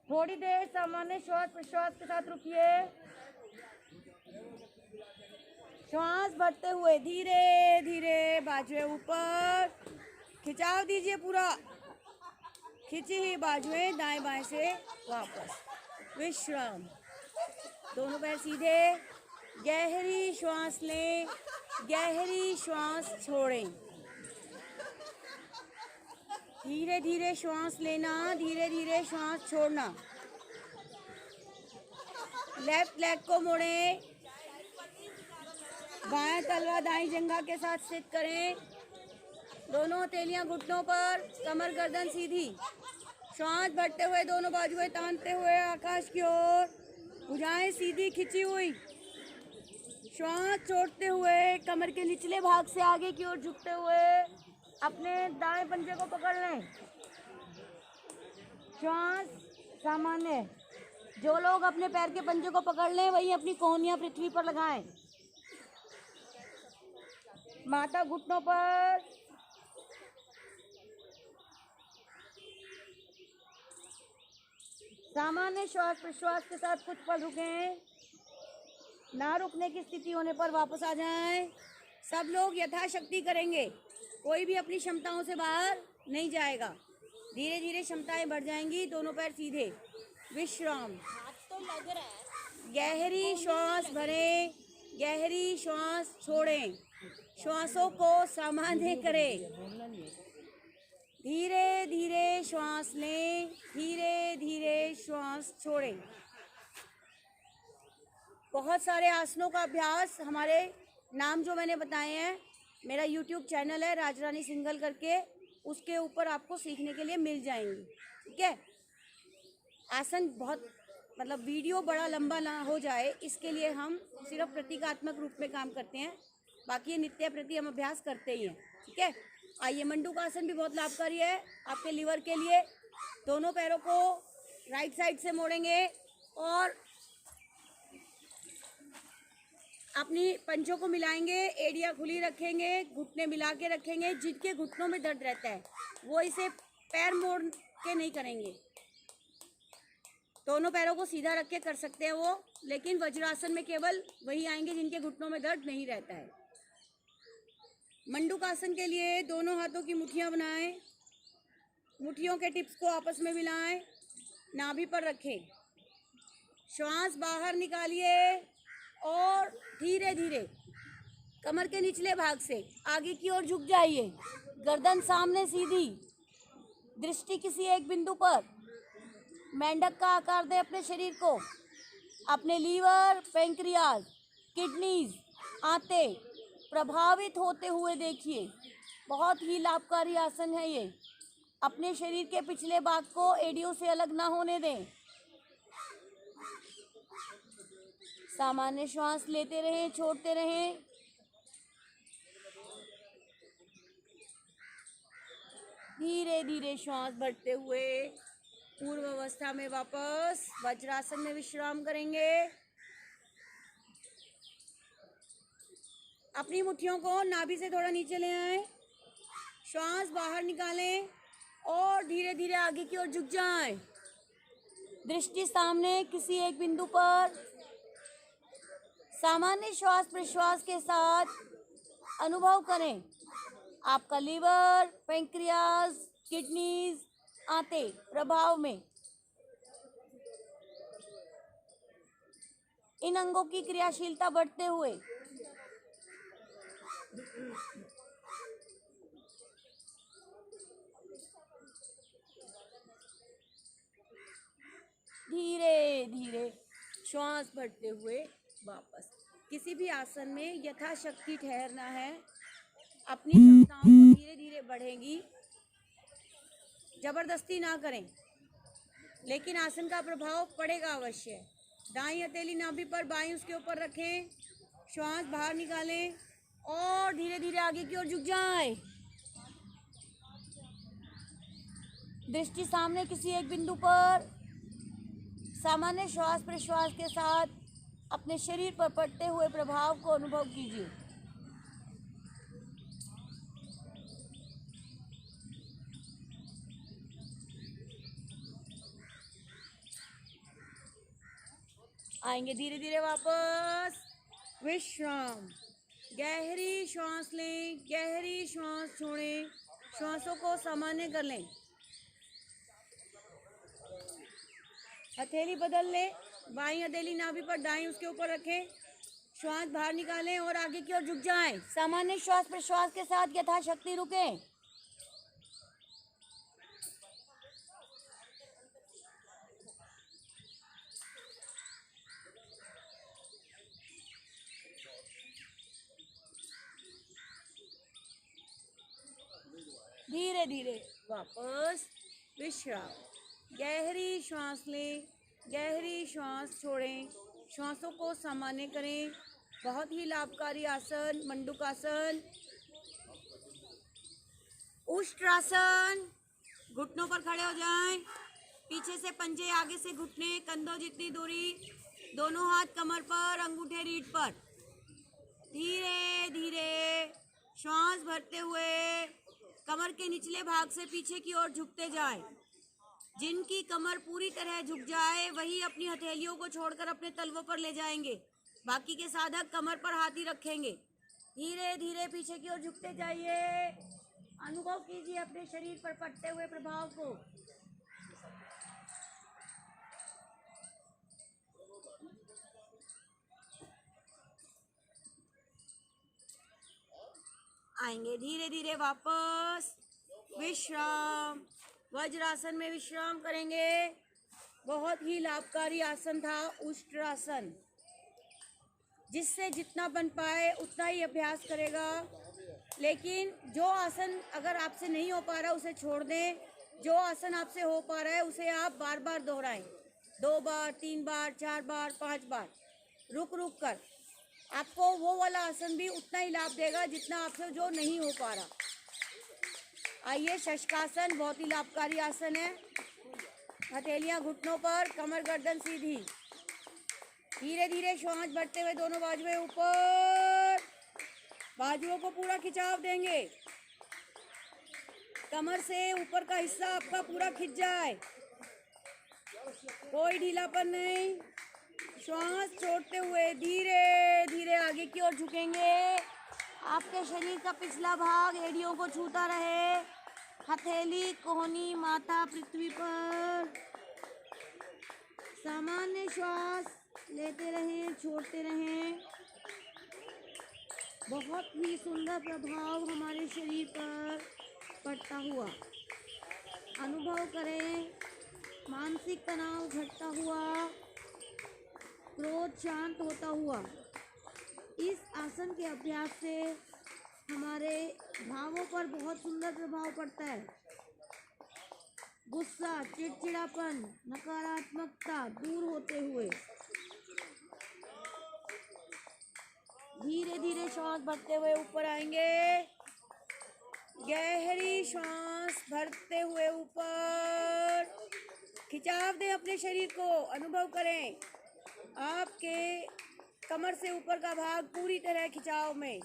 थोड़ी देर सामान्य श्वास प्रश्वास के साथ रुकिए। श्वास भरते हुए धीरे धीरे बाजुएं ऊपर, खिंचाव दीजिए पूरा। खिंची ही बाजुएं दाएं बाएं से वापस विश्राम। दोनों पैर सीधे, गहरी श्वास लें, गहरी श्वास छोड़ें। धीरे धीरे श्वास लेना, धीरे धीरे श्वास छोड़ना। लेफ्ट लेग को मोड़ें, बाएं तलवा दाएं जंघा के साथ स्थित करें, दोनों हथेलियां घुटनों पर, कमर गर्दन सीधी। श्वास भरते हुए दोनों बाजुएं तानते हुए आकाश की ओर, भुजाएं सीधी खिंची हुई। श्वास छोड़ते हुए कमर के निचले भाग से आगे की ओर झुकते हुए अपने दाएं पंजे को पकड़ लें। श्वास सामान्य। जो लोग अपने पैर के पंजे को पकड़ लें वही अपनी कोहनियां पृथ्वी पर लगाएं। माथा घुटनों पर, सामान्य श्वास प्रश्वास के साथ कुछ पल रुकें। ना रुकने की स्थिति होने पर वापस आ जाएं। सब लोग यथाशक्ति करेंगे, कोई भी अपनी क्षमताओं से बाहर नहीं जाएगा। धीरे धीरे क्षमताएं बढ़ जाएंगी। दोनों पैर सीधे, विश्राम। तो लग रहा है। गहरी श्वास भरें, गहरी श्वास छोड़ें, श्वासों को सामान्य करें। धीरे धीरे श्वास लें, धीरे धीरे श्वास छोड़ें। बहुत सारे आसनों का अभ्यास, हमारे नाम जो मैंने बताए हैं, मेरा YouTube चैनल है राजरानी सिंघल करके, उसके ऊपर आपको सीखने के लिए मिल जाएंगी। ठीक है। आसन बहुत वीडियो बड़ा लंबा ना हो जाए, इसके लिए हम सिर्फ प्रतीकात्मक रूप में काम करते हैं, बाकी ये नित्य प्रति हम अभ्यास करते ही हैं। ठीक है। आइए, मंडूकासन भी बहुत लाभकारी है आपके लीवर के लिए। दोनों पैरों को राइट साइड से मोड़ेंगे और अपनी पंजों को मिलाएंगे, एड़ियाँ खुली रखेंगे, घुटने मिला के रखेंगे। जिनके घुटनों में दर्द रहता है वो इसे पैर मोड़ के नहीं करेंगे, दोनों पैरों को सीधा रख के कर सकते हैं वो, लेकिन वज्रासन में केवल वही आएंगे जिनके घुटनों में दर्द नहीं रहता है। मंडूकासन के लिए दोनों हाथों की मुट्ठियाँ बनाएं, मुट्ठियों के टिप्स को आपस में मिलाएं, नाभि पर रखें। श्वास बाहर निकालिए और धीरे धीरे कमर के निचले भाग से आगे की ओर झुक जाइए। गर्दन सामने सीधी, दृष्टि किसी एक बिंदु पर। मेंढक का आकार दें अपने शरीर को। अपने लीवर, पैंक्रियाज, किडनीज, आंतें प्रभावित होते हुए देखिए। बहुत ही लाभकारी आसन है ये। अपने शरीर के पिछले भाग को एड़ियों से अलग ना होने दें। सामान्य श्वास लेते रहें, छोड़ते रहें। धीरे धीरे श्वास भरते हुए पूर्व अवस्था में वापस वज्रासन में विश्राम करेंगे। अपनी मुट्ठियों को नाभि से थोड़ा नीचे ले आएं, श्वास बाहर निकालें और धीरे धीरे आगे की ओर झुक जाएं। दृष्टि सामने किसी एक बिंदु पर। सामान्य श्वास प्रश्वास के साथ अनुभव करें आपका लीवर, पैंक्रियाज, किडनीज, आंतें प्रभाव में। इन अंगों की क्रियाशीलता बढ़ते हुए धीरे धीरे श्वास भरते हुए वापस। किसी भी आसन में यथाशक्ति ठहरना है। अपनी क्षमताओं को धीरे धीरे बढ़ेंगी, जबरदस्ती ना करें, लेकिन आसन का प्रभाव पड़ेगा अवश्य। दाईं हथेली नाभि पर, बाईं उसके ऊपर रखें, श्वास बाहर निकालें और धीरे धीरे आगे की ओर झुक जाएं। दृष्टि सामने किसी एक बिंदु पर। सामान्य श्वास प्रश्वास के साथ अपने शरीर पर पड़ते हुए प्रभाव को अनुभव कीजिए। आएंगे धीरे धीरे वापस विश्राम। गहरी श्वास लें, गहरी श्वास छोड़ें, श्वासों को सामान्य कर लें। हथेली बदल लें, बाईं हथेली नाभि पर, दाईं उसके ऊपर रखें, श्वास बाहर निकालें और आगे की ओर झुक जाएं। सामान्य श्वास प्रश्वास के साथ यथाशक्ति रुकें। धीरे धीरे वापस विश्राम। गहरी श्वास लें, गहरी श्वास छोड़ें, श्वासों को सामान्य करें। बहुत ही लाभकारी आसन मंडूकासन। उष्ट्रासन। घुटनों पर खड़े हो जाएं, पीछे से पंजे, आगे से घुटने, कंधों जितनी दूरी, दोनों हाथ कमर पर, अंगूठे रीढ़ पर। धीरे धीरे श्वास भरते हुए कमर के निचले भाग से पीछे की ओर झुकते जाएं। जिनकी कमर पूरी तरह झुक जाए वही अपनी हथेलियों को छोड़कर अपने तलवों पर ले जाएंगे। बाकी के साधक कमर पर हाथ ही रखेंगे। धीरे धीरे पीछे की ओर झुकते जाइए। अनुभव कीजिए अपने शरीर पर पड़ते हुए प्रभाव को। आएंगे धीरे धीरे वापस विश्राम। वज्रासन में विश्राम करेंगे। बहुत ही लाभकारी आसन था उष्ट्रासन। जिससे जितना बन पाए उतना ही अभ्यास करेगा। लेकिन जो आसन अगर आपसे नहीं हो पा रहा उसे छोड़ दें। जो आसन आपसे हो पा रहा है उसे आप बार बार दोहराएं। 2 बार, 3 बार, 4 बार, 5 बार रुक रुक कर। आपको वो वाला आसन भी उतना ही लाभ देगा जितना आपसे जो नहीं हो पा रहा। आइए, शशकासन बहुत ही लाभकारी आसन है। हथेलियां घुटनों पर, कमर गर्दन सीधी। धीरे धीरे श्वास बढ़ते हुए दोनों बाजुएं ऊपर। बाजुओं को पूरा खिंचाव देंगे। कमर से ऊपर का हिस्सा आपका पूरा खिंच जाए। कोई ढीलापन नहीं। श्वास छोड़ते हुए धीरे धीरे आगे की ओर झुकेंगे। आपके शरीर का पिछला भाग एड़ियों को छूता रहे। हथेली, कोहनी, माथा पृथ्वी पर। सामान्य श्वास लेते रहें, छोड़ते रहें। बहुत ही सुंदर प्रभाव हमारे शरीर पर पड़ता हुआ अनुभव करें। मानसिक तनाव घटता हुआ, क्रोध शांत होता हुआ। इस आसन के अभ्यास से हमारे भावों पर बहुत सुंदर प्रभाव पड़ता है। गुस्सा, चिड़चिड़ापन, नकारात्मकता दूर होते हुए धीरे धीरे श्वास भरते हुए ऊपर आएंगे। गहरी श्वास भरते हुए ऊपर, खिंचाव दें अपने शरीर को, अनुभव करें आपके कमर से ऊपर का भाग पूरी तरह खिंचाव में,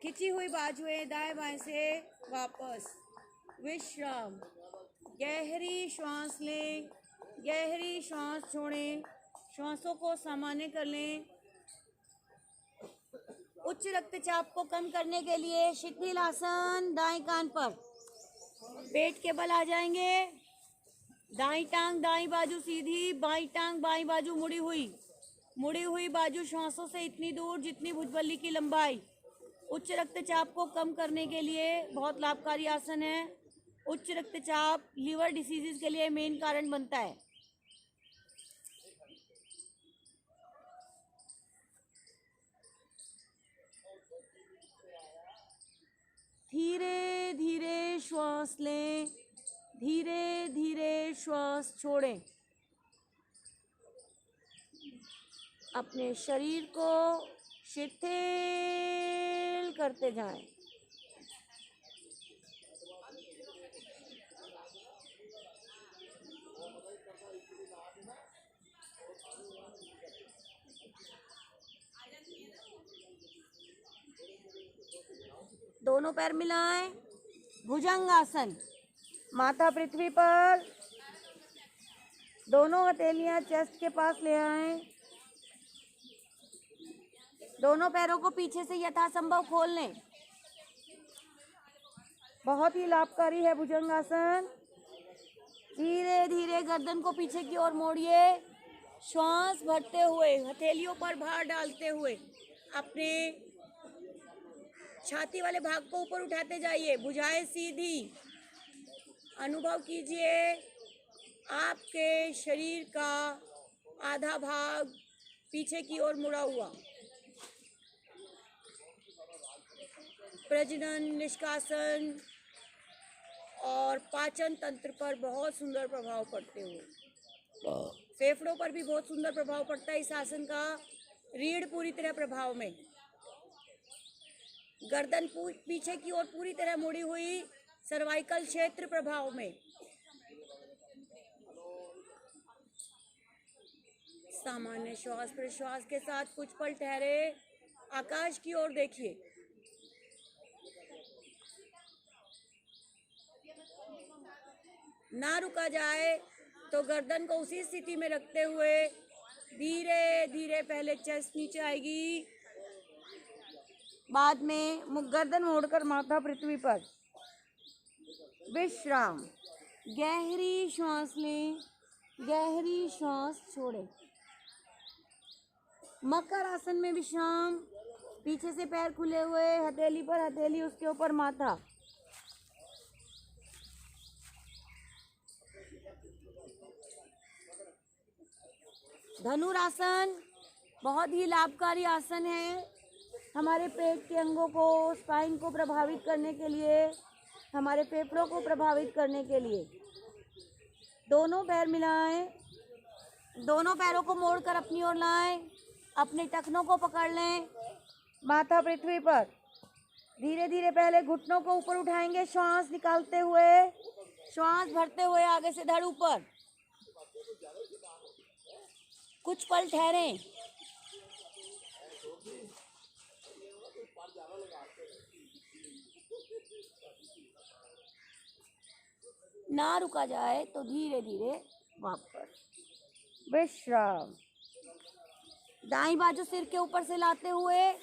खिंची हुई बाजुएं दाएं बाएं से वापस। विश्राम। गहरी श्वास लें, गहरी श्वास छोड़ें, श्वासों को सामान्य कर लें। उच्च रक्तचाप को कम करने के लिए शिथिल आसन, दाएं कान पर पेट के बल आ जाएंगे। दाईं टांग दाईं बाजू सीधी, बाईं टांग बाईं बाजू मुड़ी हुई बाजू श्वासों से इतनी दूर जितनी भुजबल्ली की लंबाई। उच्च रक्तचाप को कम करने के लिए बहुत लाभकारी आसन है। उच्च रक्तचाप लीवर डिसीजेस के लिए मेन कारण बनता है। धीरे धीरे श्वास लें, धीरे धीरे श्वास छोड़ें। अपने शरीर को शिथिल करते जाएं। दोनों पैर मिलाएं, भुजंगासन। माथा पृथ्वी पर, दोनों हथेलियां चेस्ट के पास ले आएं। दोनों पैरों को पीछे से यथासंभव खोल लें। बहुत ही लाभकारी है भुजंगासन। धीरे धीरे गर्दन को पीछे की ओर मोड़िए। श्वास भरते हुए हथेलियों पर भार डालते हुए अपने छाती वाले भाग को ऊपर उठाते जाइए। भुजाएं सीधी। अनुभव कीजिए आपके शरीर का आधा भाग पीछे की ओर मुड़ा हुआ। प्रजनन, निष्कासन और पाचन तंत्र पर बहुत सुंदर प्रभाव पड़ते हुए, फेफड़ों पर भी बहुत सुंदर प्रभाव पड़ता है इस आसन का। रीढ़ पूरी तरह प्रभाव में, गर्दन पीछे की ओर पूरी तरह मुड़ी हुई, सर्वाइकल क्षेत्र प्रभाव में। सामान्य श्वास प्रश्वास के साथ कुछ पल ठहरे, आकाश की ओर देखिए। ना रुका जाए तो गर्दन को उसी स्थिति में रखते हुए धीरे धीरे पहले चेस्ट नीचे आएगी, बाद में गर्दन मोड़कर माथा पृथ्वी पर। विश्राम। गहरी श्वास लें, गहरी श्वास छोड़ें। मकर आसन में विश्राम। पीछे से पैर खुले हुए, हथेली पर हथेली, उसके ऊपर माथा। धनुरासन बहुत ही लाभकारी आसन है हमारे पेट के अंगों को, स्पाइन को प्रभावित करने के लिए, हमारे फेफड़ों को प्रभावित करने के लिए। दोनों पैर मिलाएं, दोनों पैरों को मोड़कर अपनी ओर लाएं, अपने टखनों को पकड़ लें, माथा पृथ्वी पर। धीरे धीरे पहले घुटनों को ऊपर उठाएंगे, श्वास निकालते हुए, श्वास भरते हुए आगे से धड़ ऊपर। कुछ पल ठहरें। ना रुका जाए तो धीरे धीरे वापस। विश्राम। दाईं बाजू सिर के ऊपर से लाते हुए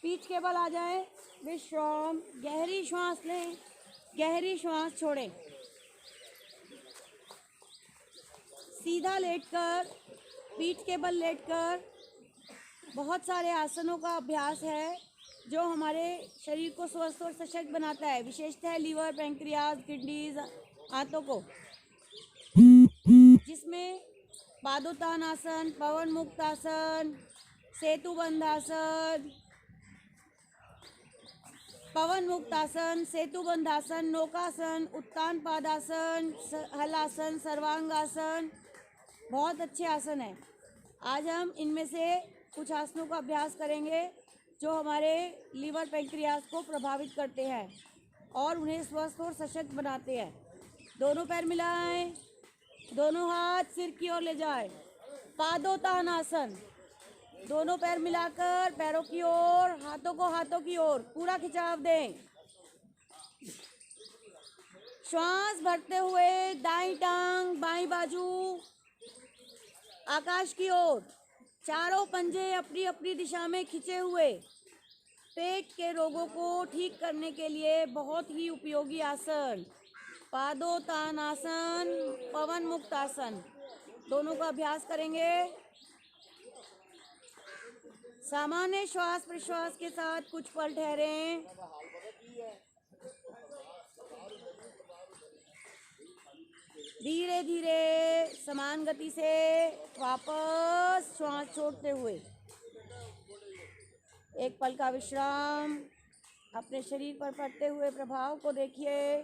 पीठ के बल आ जाए। विश्राम। गहरी श्वास लें, गहरी श्वास छोड़ें। सीधा लेटकर, पीठ के बल लेटकर बहुत सारे आसनों का अभ्यास है जो हमारे शरीर को स्वस्थ और सशक्त बनाता है, विशेषतः लीवर, पैंक्रियाज, किडनीज, आंतों को, जिसमें पादोत्तान आसन, पवन मुक्त आसन, सेतु बंध आसन, पवन मुक्तासन, सेतु बंधासन, नौकासन, उत्तान पादासन, हलासन, सर्वांगासन, बहुत अच्छे आसन हैं। आज हम इनमें से कुछ आसनों का अभ्यास करेंगे जो हमारे लीवर पैंक्रियाज को प्रभावित करते हैं और उन्हें स्वस्थ और सशक्त बनाते हैं। दोनों पैर मिलाएं, दोनों हाथ सिर की ओर ले जाएं। पादोत्तान आसन, दोनों पैर मिलाकर पैरों की ओर, हाथों को हाथों की ओर पूरा खिंचाव दें। श्वास भरते हुए दाईं टांग बाईं बाजू आकाश की ओर, चारों पंजे अपनी अपनी दिशा में खिंचे हुए। पेट के रोगों को ठीक करने के लिए बहुत ही उपयोगी आसन पादोत्तान आसन, पवन मुक्त आसन, दोनों का अभ्यास करेंगे। सामान्य श्वास प्रश्वास के साथ कुछ पल ठहरें। धीरे धीरे समान गति से वापस श्वास छोड़ते हुए एक पल का विश्राम। अपने शरीर पर पड़ते हुए प्रभाव को देखिए।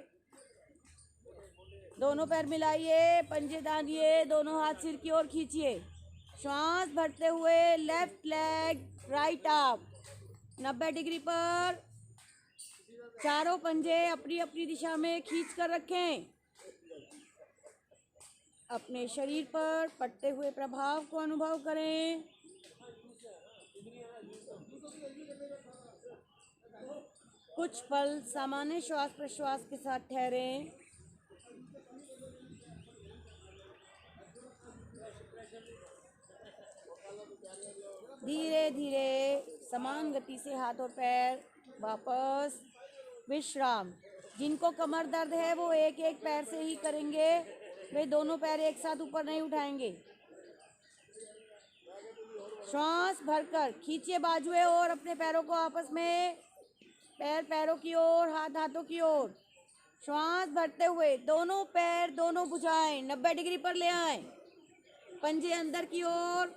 दोनों पैर मिलाइए, पंजे दानिए, दोनों हाथ सिर की ओर खींचिए। श्वास भरते हुए left leg right up 90 degree पर, चारों पंजे अपनी अपनी दिशा में खींच कर रखें। अपने शरीर पर पड़ते हुए प्रभाव को अनुभव करें। कुछ पल सामान्य श्वास प्रश्वास के साथ ठहरें। धीरे धीरे समान गति से हाथ और पैर वापस विश्राम। जिनको कमर दर्द है वो एक एक पैर से ही करेंगे, वे दोनों पैर एक साथ ऊपर नहीं उठाएंगे। श्वास भरकर खींचिए बाजुएं और अपने पैरों को आपस में, पैर पैरों की ओर, हाथ हाथों की ओर। श्वास भरते हुए दोनों पैर दोनों भुजाएं 90 डिग्री पर ले आएं। पंजे अंदर की ओर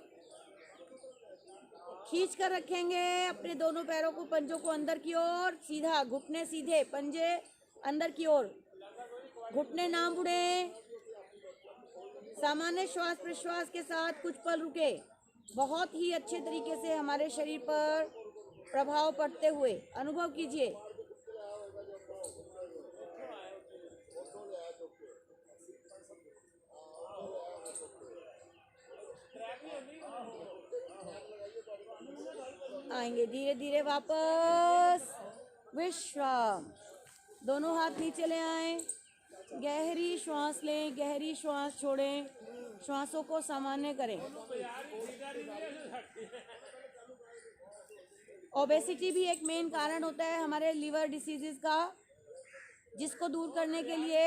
खींच कर रखेंगे। अपने दोनों पैरों को, पंजों को अंदर की ओर, सीधा घुटने सीधे, पंजे अंदर की ओर, घुटने ना मुड़े। सामान्य श्वास प्रश्वास के साथ कुछ पल रुके। बहुत ही अच्छे तरीके से हमारे शरीर पर प्रभाव पड़ते हुए अनुभव कीजिए। आएंगे धीरे धीरे वापस विश्राम। दोनों हाथ नीचे ले आएं। गहरी श्वास लें, गहरी श्वास छोड़ें। श्वासों को सामान्य करें। ओबेसिटी भी एक मेन कारण होता है हमारे लीवर डिसीजेस का, जिसको दूर करने के लिए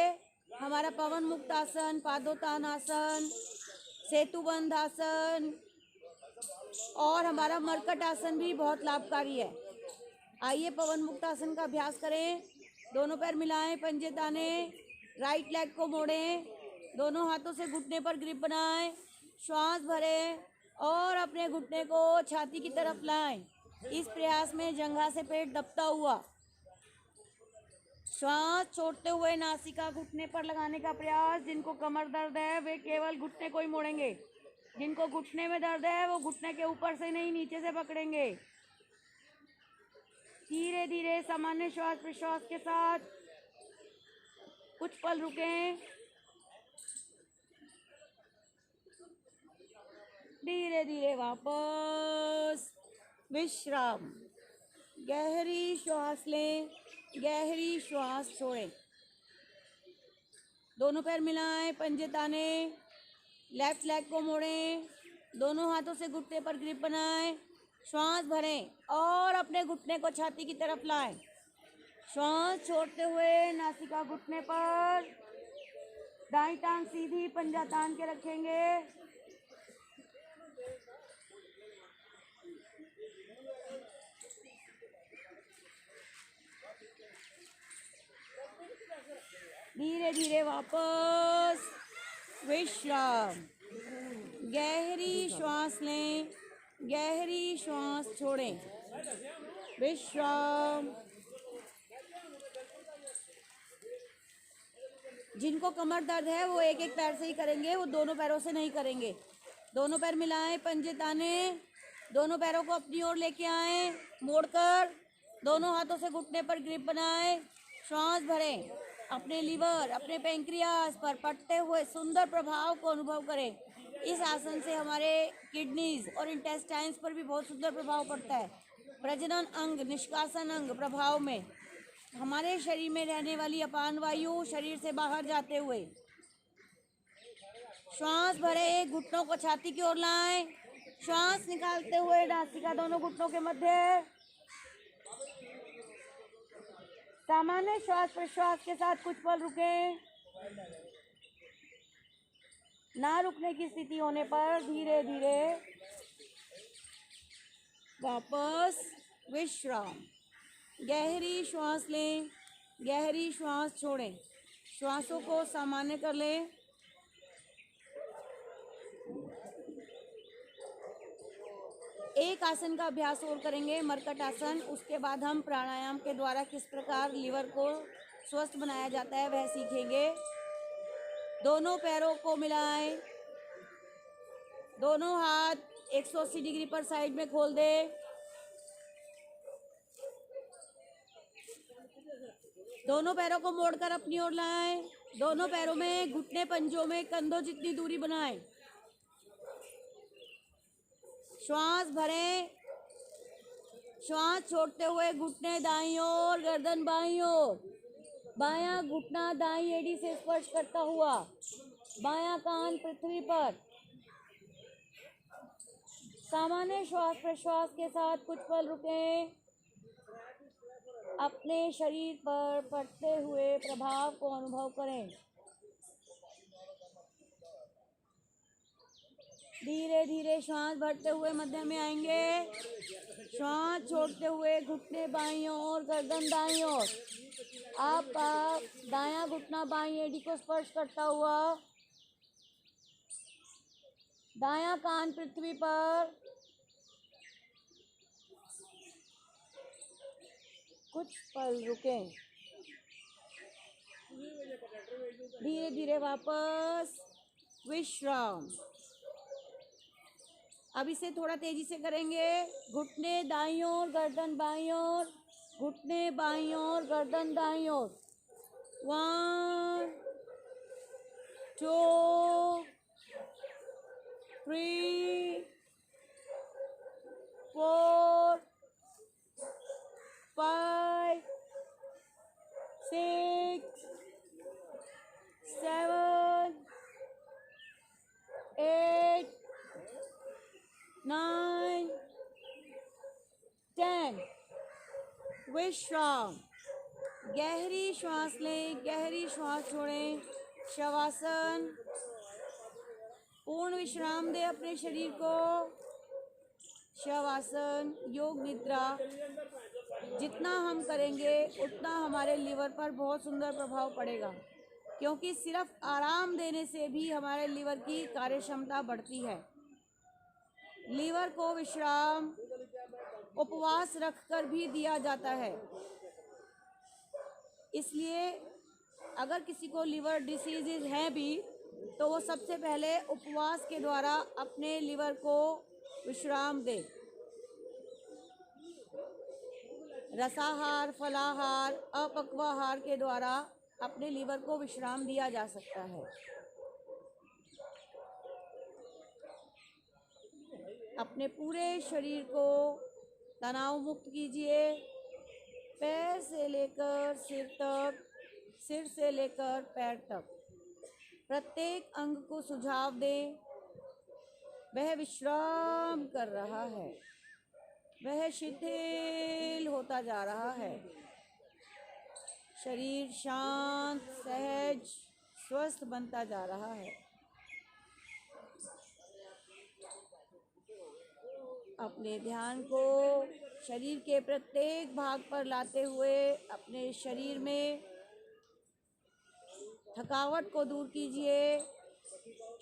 हमारा पवन मुक्त आसन, पादोत्तान आसन, सेतुबंध आसन और हमारा मरकट आसन भी बहुत लाभकारी है। आइए पवन मुक्त आसन का अभ्यास करें। दोनों पैर मिलाएं, पंजे ताने, राइट लेग को मोड़ें, दोनों हाथों से घुटने पर ग्रिप बनाएं। श्वास भरें और अपने घुटने को छाती की तरफ लाएं। इस प्रयास में जंघा से पेट दबता हुआ। श्वास छोड़ते हुए नासिका घुटने पर लगाने का प्रयास। जिनको कमर दर्द है वे केवल घुटने को ही मोड़ेंगे। जिनको घुटने में दर्द है वो घुटने के ऊपर से नहीं, नीचे से पकड़ेंगे। धीरे धीरे सामान्य श्वास प्रश्वास के साथ कुछ पल रुकें। धीरे धीरे वापस विश्राम। गहरी श्वास लें, गहरी श्वास छोड़ें। दोनों पैर मिलाएं, पंजे ताने, लेफ्ट लेग को मोड़ें, दोनों हाथों से घुटने पर ग्रिप बनाएं। श्वास भरें और अपने घुटने को छाती की तरफ लाएं। श्वास छोड़ते हुए नासिका घुटने पर, दाईं टांग सीधी, पंजा तान के रखेंगे। धीरे धीरे वापस विश्राम। गहरी श्वास लें, गहरी श्वास छोड़ें। विश्राम। जिनको कमर दर्द है वो एक एक पैर से ही करेंगे, वो दोनों पैरों से नहीं करेंगे। दोनों पैर मिलाएं, पंजे ताने, दोनों पैरों को अपनी ओर लेके आए, मोड़कर दोनों हाथों से घुटने पर ग्रिप बनाएं, श्वास भरें, अपने लीवर, अपने पैंक्रियास पर पड़ते हुए सुंदर प्रभाव को अनुभव करें। इस आसन से हमारे किडनीज और इंटेस्टाइन्स पर भी बहुत सुंदर प्रभाव पड़ता है। प्रजनन अंग, निष्कासन अंग प्रभाव में हमारे शरीर में रहने वाली अपान वायु शरीर से बाहर जाते हुए श्वास भरे, घुटनों को छाती की ओर लाएं, श्वास निकालते हुए नासिका दोनों घुटनों के मध्य, सामान्य श्वास प्रश्वास के साथ कुछ पल रुकें। ना रुकने की स्थिति होने पर धीरे धीरे वापस विश्राम। गहरी श्वास लें, गहरी श्वास छोड़ें, श्वासों को सामान्य कर लें। एक आसन का अभ्यास और करेंगे, मरकट आसन। उसके बाद हम प्राणायाम के द्वारा किस प्रकार लीवर को स्वस्थ बनाया जाता है वह सीखेंगे। दोनों पैरों को मिलाएं, दोनों हाथ 180 डिग्री पर साइड में खोल दें। दोनों पैरों को मोड़कर अपनी ओर लाएं, दोनों पैरों में घुटने पंजों में कंधों जितनी दूरी बनाएं। श्वास भरें, श्वास छोड़ते हुए घुटने दाईं ओर, गर्दन बाईं ओर, बायां घुटना दाईं एड़ी से स्पर्श करता हुआ, बायां कान पृथ्वी पर। सामान्य श्वास प्रश्वास के साथ कुछ पल रुकें। अपने शरीर पर पड़ते हुए प्रभाव को अनुभव करें। धीरे धीरे श्वास भरते हुए मध्य में आएंगे, श्वास छोड़ते हुए घुटने बाईं ओर, गर्दन दाईं ओर। आप दायां घुटना बाईं एड़ी को स्पर्श करता हुआ, दायां कान पृथ्वी पर। कुछ पल रुकें, धीरे धीरे वापस विश्राम। अब इसे थोड़ा तेजी से करेंगे। घुटने दाईं ओर, गर्दन बाईं ओर, घुटने बाईं ओर, गर्दन दाईं ओर। 1 2 3 4 5 6 7 8 9 10। विश्राम। गहरी श्वास लें, गहरी श्वास छोड़ें। शवासन। पूर्ण विश्राम दें अपने शरीर को। शवासन, योग निद्रा जितना हम करेंगे उतना हमारे लीवर पर बहुत सुंदर प्रभाव पड़ेगा, क्योंकि सिर्फ आराम देने से भी हमारे लीवर की कार्य क्षमता बढ़ती है। लीवर को विश्राम उपवास रखकर भी दिया जाता है। इसलिए अगर किसी को लीवर डिसीजेज हैं भी तो वो सबसे पहले उपवास के द्वारा अपने लीवर को विश्राम दे। रसाहार, फलाहार, अपक्वाहार के द्वारा अपने लीवर को विश्राम दिया जा सकता है। अपने पूरे शरीर को तनाव मुक्त कीजिए। पैर से लेकर सिर तक, सिर से लेकर पैर तक प्रत्येक अंग को सुझाव दें। वह विश्राम कर रहा है, वह शिथिल होता जा रहा है। शरीर शांत, सहज, स्वस्थ बनता जा रहा है। अपने ध्यान को शरीर के प्रत्येक भाग पर लाते हुए अपने शरीर में थकावट को दूर कीजिए।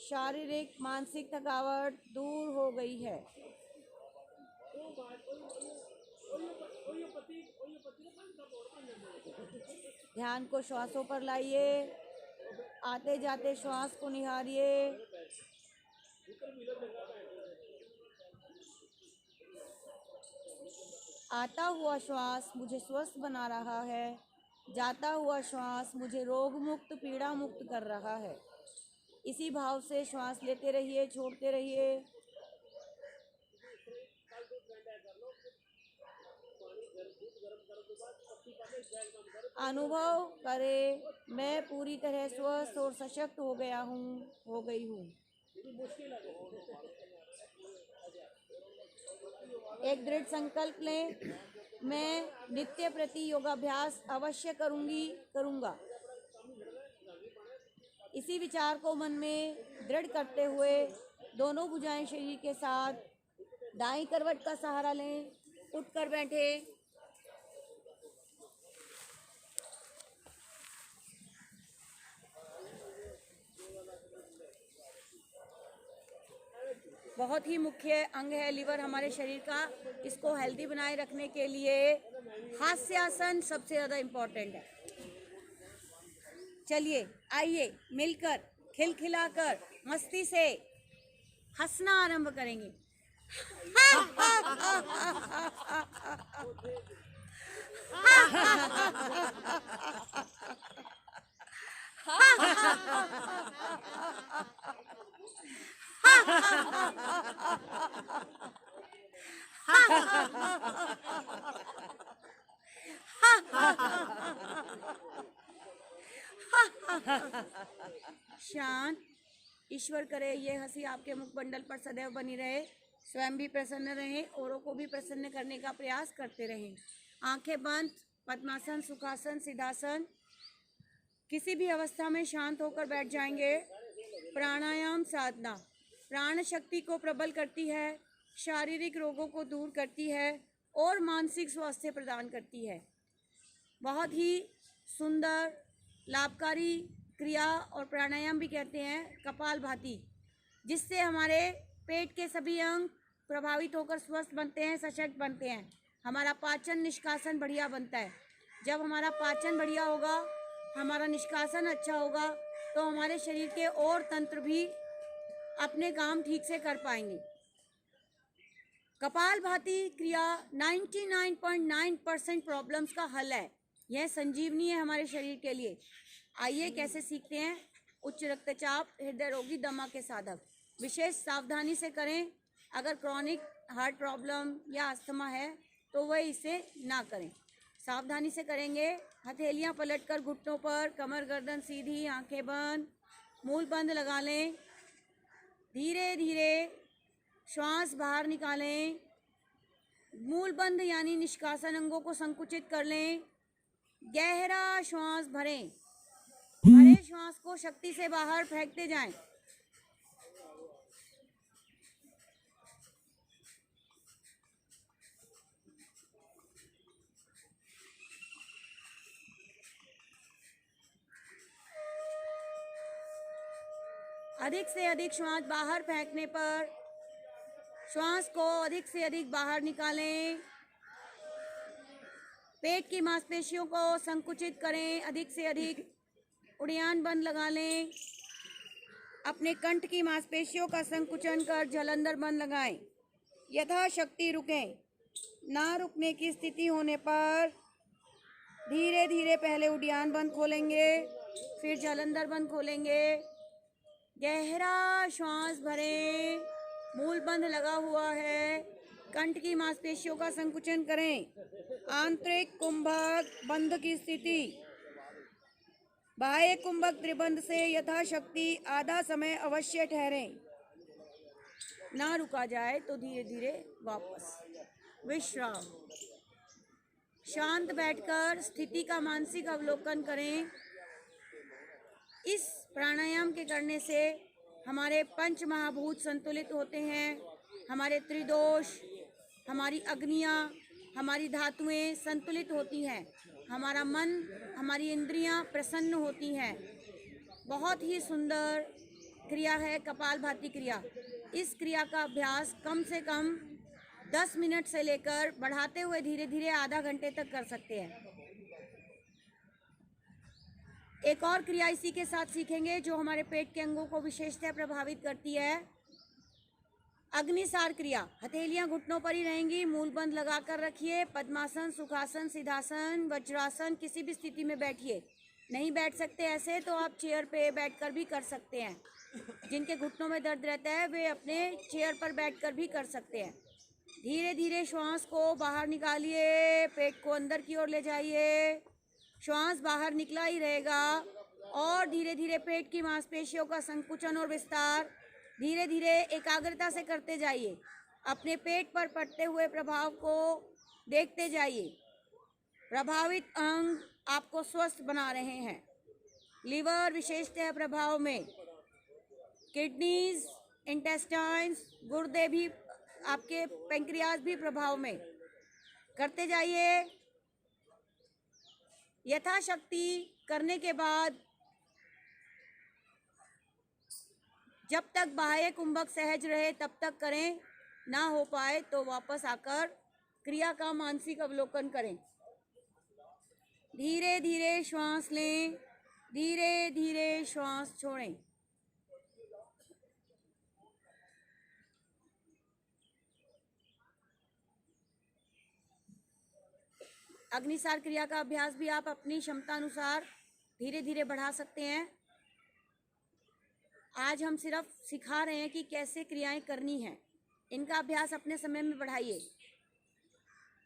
शारीरिक, मानसिक थकावट दूर हो गई है। ध्यान को श्वासों पर लाइए। आते जाते श्वास को निहारिए। आता हुआ श्वास मुझे स्वस्थ बना रहा है, जाता हुआ श्वास मुझे रोग मुक्त पीड़ा मुक्त कर रहा है। इसी भाव से श्वास लेते रहिए, छोड़ते रहिए। अनुभव करें, मैं पूरी तरह स्वस्थ और सशक्त हो गया हूँ, हो गई हूँ। एक दृढ़ संकल्प लें, मैं नित्य प्रति योगाभ्यास अवश्य करूँगा। इसी विचार को मन में दृढ़ करते हुए दोनों भुजाएं शरीर के साथ दाईं करवट का सहारा लें, उठकर बैठे। बहुत ही मुख्य अंग है लीवर हमारे शरीर का। इसको हेल्दी बनाए रखने के लिए हास्यासन सबसे ज़्यादा इम्पोर्टेंट है। चलिए आइए मिलकर खिलखिलाकर मस्ती से हंसना आरंभ करेंगे। शांत। ईश्वर करे ये हंसी आपके मुखमंडल पर सदैव बनी रहे, स्वयं भी प्रसन्न रहें, औरों को भी प्रसन्न करने का प्रयास करते रहें। आंखें बंद, पद्मासन, सुखासन, सिद्धासन, किसी भी अवस्था में शांत होकर बैठ जाएंगे। प्राणायाम साधना प्राण शक्ति को प्रबल करती है, शारीरिक रोगों को दूर करती है और मानसिक स्वास्थ्य प्रदान करती है। बहुत ही सुंदर लाभकारी क्रिया और प्राणायाम भी कहते हैं कपालभाति, जिससे हमारे पेट के सभी अंग प्रभावित होकर स्वस्थ बनते हैं, सशक्त बनते हैं। हमारा पाचन निष्कासन बढ़िया बनता है। जब हमारा पाचन बढ़िया होगा, हमारा निष्कासन अच्छा होगा, तो हमारे शरीर के और तंत्र भी अपने काम ठीक से कर पाएंगे। कपालभाति क्रिया 99.9% प्रॉब्लम्स का हल है। यह संजीवनी है हमारे शरीर के लिए। आइए कैसे सीखते हैं। उच्च रक्तचाप, हृदय रोगी, दमा के साधक विशेष सावधानी से करें। अगर क्रॉनिक हार्ट प्रॉब्लम या अस्थमा है तो वह इसे ना करें। सावधानी से करेंगे। हथेलियां पलटकर घुटनों पर, कमर गर्दन सीधी, आंखें बंद, मूल बंद लगा लें। धीरे धीरे श्वास बाहर निकालें। मूल बंद यानी निष्कासन अंगों को संकुचित कर लें। गहरा श्वास भरें। भरे श्वास को शक्ति से बाहर फेंकते जाएं। अधिक से अधिक श्वास बाहर फेंकने पर श्वास को अधिक से अधिक बाहर निकालें। पेट की मांसपेशियों को संकुचित करें। अधिक से अधिक उड़ान बंद लगा लें। अपने कंठ की मांसपेशियों का संकुचन कर जलंधर बंद लगाएं। यथाशक्ति रुकें। ना रुकने की स्थिति होने पर धीरे धीरे पहले उड़ान बंद खोलेंगे, फिर जलंधर बंद खोलेंगे। गहरा श्वास भरें। मूल बंद लगा हुआ है। कंठ की मांसपेशियों का संकुचन करें। आंतरिक कुंभक बंध की स्थिति। बाह्य कुंभक त्रिबंध से यथाशक्ति आधा समय अवश्य ठहरें। ना रुका जाए तो धीरे धीरे वापस विश्राम। शांत बैठकर स्थिति का मानसिक अवलोकन करें। इस प्राणायाम के करने से हमारे पंच महाभूत संतुलित होते हैं। हमारे त्रिदोष, हमारी अग्नियाँ, हमारी धातुएं संतुलित होती हैं। हमारा मन, हमारी इंद्रियां प्रसन्न होती हैं। बहुत ही सुंदर क्रिया है कपालभाति क्रिया। इस क्रिया का अभ्यास कम से कम 10 मिनट से लेकर बढ़ाते हुए धीरे धीरे आधा घंटे तक कर सकते हैं। एक और क्रिया इसी के साथ सीखेंगे जो हमारे पेट के अंगों को विशेषतः प्रभावित करती है। अग्निसार क्रिया। हथेलियां घुटनों पर ही रहेंगी, मूल बंद लगाकर रखिए। पद्मासन, सुखासन, सिद्धासन, वज्रासन, किसी भी स्थिति में बैठिए। नहीं बैठ सकते ऐसे तो आप चेयर पे बैठकर भी कर सकते हैं। जिनके घुटनों में दर्द रहता है वे अपने चेयर पर बैठकर भी कर सकते हैं। धीरे धीरे श्वास को बाहर निकालिए, पेट को अंदर की ओर ले जाइए। श्वास बाहर निकला ही रहेगा और धीरे धीरे पेट की मांसपेशियों का संकुचन और विस्तार धीरे धीरे एकाग्रता से करते जाइए। अपने पेट पर पड़ते हुए प्रभाव को देखते जाइए। प्रभावित अंग आपको स्वस्थ बना रहे हैं। लीवर विशेषतः प्रभाव में, किडनीज, इंटेस्टाइन्स, गुर्दे भी, आपके पैंक्रियाज भी प्रभाव में। करते जाइए। यथाशक्ति करने के बाद जब तक बाह्य कुंभक सहज रहे तब तक करें, ना हो पाए तो वापस आकर क्रिया का मानसिक अवलोकन करें। धीरे धीरे श्वास लें, धीरे धीरे श्वास छोड़ें। अग्निसार क्रिया का अभ्यास भी आप अपनी क्षमता अनुसार धीरे धीरे बढ़ा सकते हैं। आज हम सिर्फ सिखा रहे हैं कि कैसे क्रियाएं करनी हैं। इनका अभ्यास अपने समय में बढ़ाइए।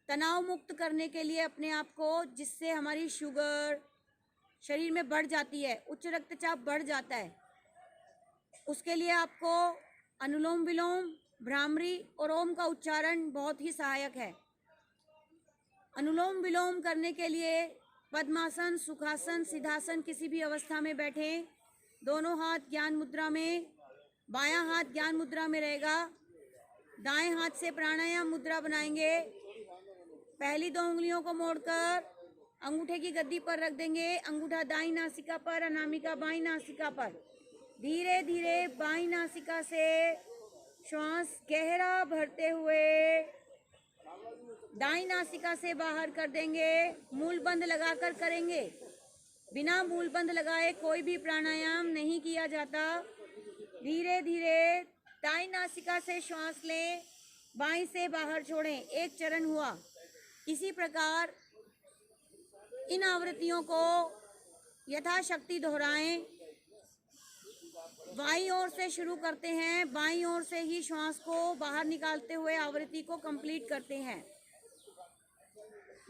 तनाव मुक्त करने के लिए अपने आप को, जिससे हमारी शुगर शरीर में बढ़ जाती है, उच्च रक्तचाप बढ़ जाता है, उसके लिए आपको अनुलोम विलोम, भ्रामरी और ओम का उच्चारण बहुत ही सहायक है। अनुलोम विलोम करने के लिए पद्मासन, सुखासन, सिद्धासन किसी भी अवस्था में बैठें। दोनों हाथ ज्ञान मुद्रा में, बायां हाथ ज्ञान मुद्रा में रहेगा। दाएं हाथ से प्राणायाम मुद्रा बनाएंगे। पहली 2 उंगलियों को मोड़कर अंगूठे की गद्दी पर रख देंगे। अंगूठा दाईं नासिका पर, अनामिका बाईं नासिका पर। धीरे धीरे बाईं नासिका से श्वास गहरा भरते हुए दाईं नासिका से बाहर कर देंगे। मूल बंद लगाकर करेंगे। बिना मूल बंद लगाए कोई भी प्राणायाम नहीं किया जाता। धीरे धीरे दाईं नासिका से श्वास लें, बाईं से बाहर छोड़ें। एक चरण हुआ। इसी प्रकार इन आवृत्तियों को यथाशक्ति दोहराएं। बाईं ओर से शुरू करते हैं, बाईं ओर से ही श्वास को बाहर निकालते हुए आवृत्ति को कंप्लीट करते हैं।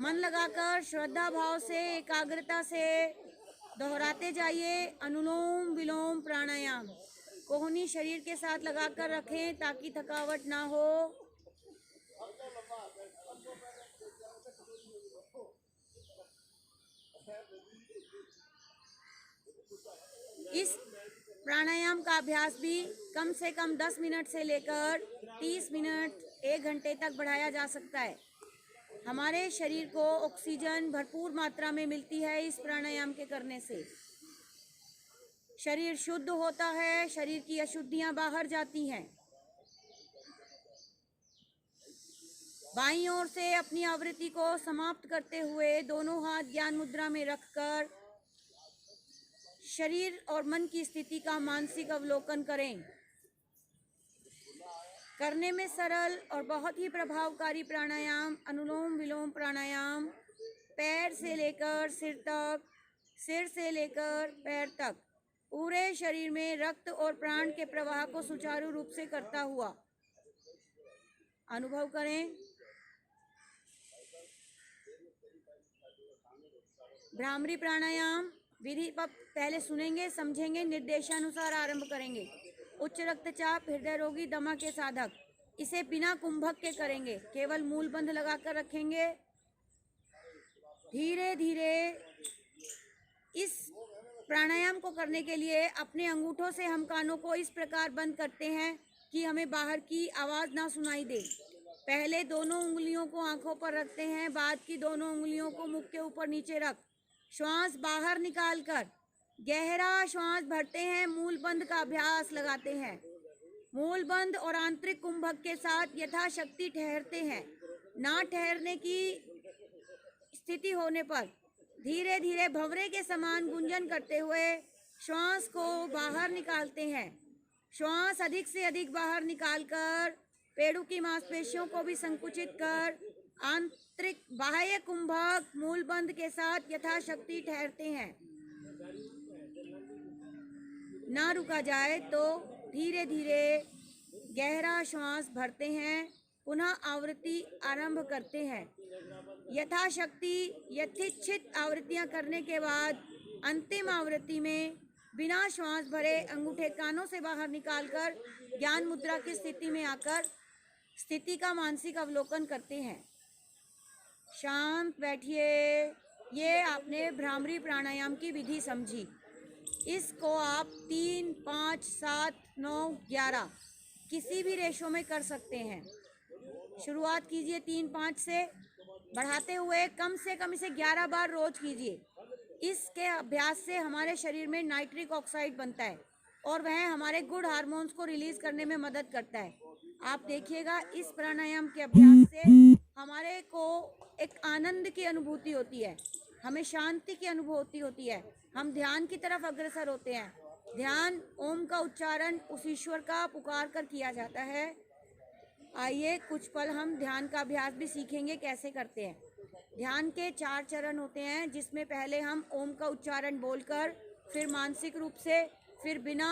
मन लगाकर श्रद्धा भाव से, एकाग्रता से दोहराते जाइए। अनुलोम विलोम प्राणायाम कोहनी शरीर के साथ लगाकर रखें ताकि थकावट ना हो। इस प्राणायाम का अभ्यास भी कम से कम 10 मिनट से लेकर 30 मिनट, 1 घंटे तक बढ़ाया जा सकता है। हमारे शरीर को ऑक्सीजन भरपूर मात्रा में मिलती है इस प्राणायाम के करने से। शरीर शुद्ध होता है, शरीर की अशुद्धियां बाहर जाती हैं। बाईं ओर से अपनी आवृत्ति को समाप्त करते हुए दोनों हाथ ज्ञान मुद्रा में रखकर शरीर और मन की स्थिति का मानसिक अवलोकन करें। करने में सरल और बहुत ही प्रभावकारी प्राणायाम अनुलोम विलोम प्राणायाम, पैर से लेकर सिर तक, सिर से लेकर पैर तक पूरे शरीर में रक्त और प्राण के प्रवाह को सुचारू रूप से करता हुआ अनुभव करें। भ्रामरी प्राणायाम विधि पहले सुनेंगे, समझेंगे, निर्देशानुसार आरंभ करेंगे। उच्च रक्तचाप, हृदय रोगी, दमा के साधक इसे बिना कुंभक के करेंगे। केवल मूल बंध लगाकर रखेंगे। धीरे धीरे इस प्राणायाम को करने के लिए अपने अंगूठों से हम कानों को इस प्रकार बंद करते हैं कि हमें बाहर की आवाज़ ना सुनाई दे। पहले दोनों उंगलियों को आंखों पर रखते हैं, बाद की दोनों उंगलियों को मुख के ऊपर नीचे रख श्वास बाहर निकालकर गहरा श्वास भरते हैं। मूल बंद का अभ्यास लगाते हैं। मूल बंद और आंतरिक कुंभक के साथ यथाशक्ति ठहरते हैं। ना ठहरने की स्थिति होने पर धीरे धीरे भंवरे के समान गुंजन करते हुए श्वास को बाहर निकालते हैं। श्वास अधिक से अधिक बाहर निकालकर पेड़ों की मांसपेशियों को भी संकुचित कर आंतरिक बाह्य कुंभक मूलबंध के साथ यथाशक्ति ठहरते हैं। ना रुका जाए तो धीरे धीरे गहरा श्वास भरते हैं, पुनः आवृत्ति आरंभ करते हैं। यथाशक्ति यथेच्छित आवृत्तियां करने के बाद अंतिम आवृत्ति में बिना श्वास भरे अंगूठे कानों से बाहर निकालकर ज्ञान मुद्रा की स्थिति में आकर स्थिति का मानसिक अवलोकन करते हैं। शांत बैठिए। ये आपने भ्रामरी प्राणायाम की विधि समझी। इसको आप 3, 5, 7, 9, 11 किसी भी रेशो में कर सकते हैं। शुरुआत कीजिए 3, 5 से, बढ़ाते हुए कम से कम इसे 11 बार रोज कीजिए। इसके अभ्यास से हमारे शरीर में नाइट्रिक ऑक्साइड बनता है और वह हमारे गुड हार्मोन्स को रिलीज करने में मदद करता है। आप देखिएगा इस प्राणायाम के अभ्यास से हमारे को एक आनंद की अनुभूति होती है, हमें शांति की अनुभूति होती है, हम ध्यान की तरफ अग्रसर होते हैं। ध्यान ओम का उच्चारण उस ईश्वर का पुकार कर किया जाता है। आइए कुछ पल हम ध्यान का अभ्यास भी सीखेंगे कैसे करते हैं। ध्यान के 4 चरण होते हैं, जिसमें पहले हम ओम का उच्चारण बोलकर, फिर मानसिक रूप से, फिर बिना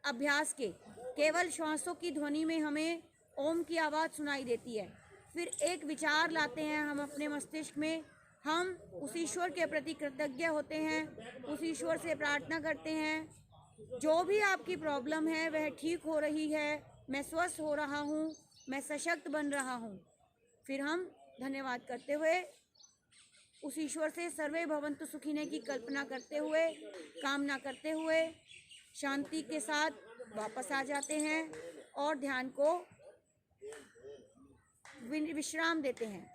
अभ्यास के केवल श्वासों की ध्वनि में हमें ओम की आवाज़ सुनाई देती है। फिर एक विचार लाते हैं हम अपने मस्तिष्क में, हम उस ईश्वर के प्रति कृतज्ञ होते हैं, उस ईश्वर से प्रार्थना करते हैं जो भी आपकी प्रॉब्लम है वह ठीक हो रही है, मैं स्वस्थ हो रहा हूँ, मैं सशक्त बन रहा हूँ। फिर हम धन्यवाद करते हुए उस ईश्वर से सर्वे भवन्तु सुखिने की कल्पना करते हुए, कामना करते हुए शांति के साथ वापस आ जाते हैं और ध्यान को विश्राम देते हैं।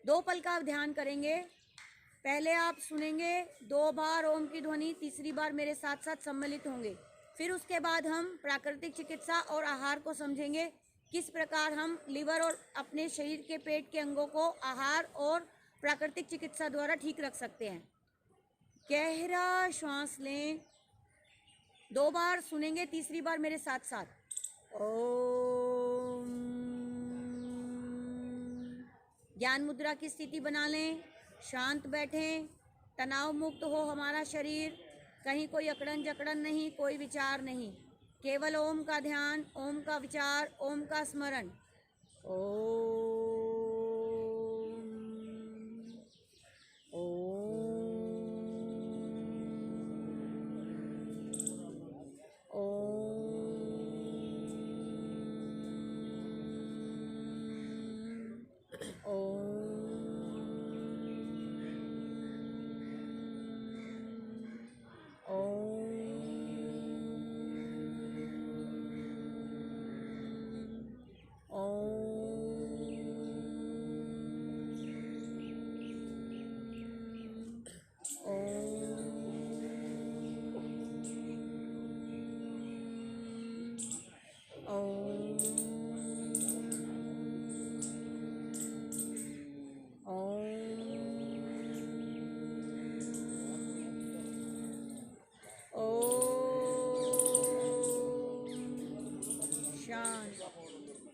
2 पल का ध्यान करेंगे। पहले आप सुनेंगे 2 बार ओम की ध्वनि, तीसरी बार मेरे साथ साथ सम्मिलित होंगे। फिर उसके बाद हम प्राकृतिक चिकित्सा और आहार को समझेंगे, किस प्रकार हम लिवर और अपने शरीर के पेट के अंगों को आहार और प्राकृतिक चिकित्सा द्वारा ठीक रख सकते हैं। गहरा श्वास लें, 2 बार सुनेंगे, तीसरी बार मेरे साथ साथ ओम। ज्ञान मुद्रा की स्थिति बना लें, शांत बैठें, तनाव मुक्त हो हमारा शरीर, कहीं कोई अकड़न जकड़न नहीं, कोई विचार नहीं, केवल ओम का ध्यान, ओम का विचार, ओम का स्मरण। ओम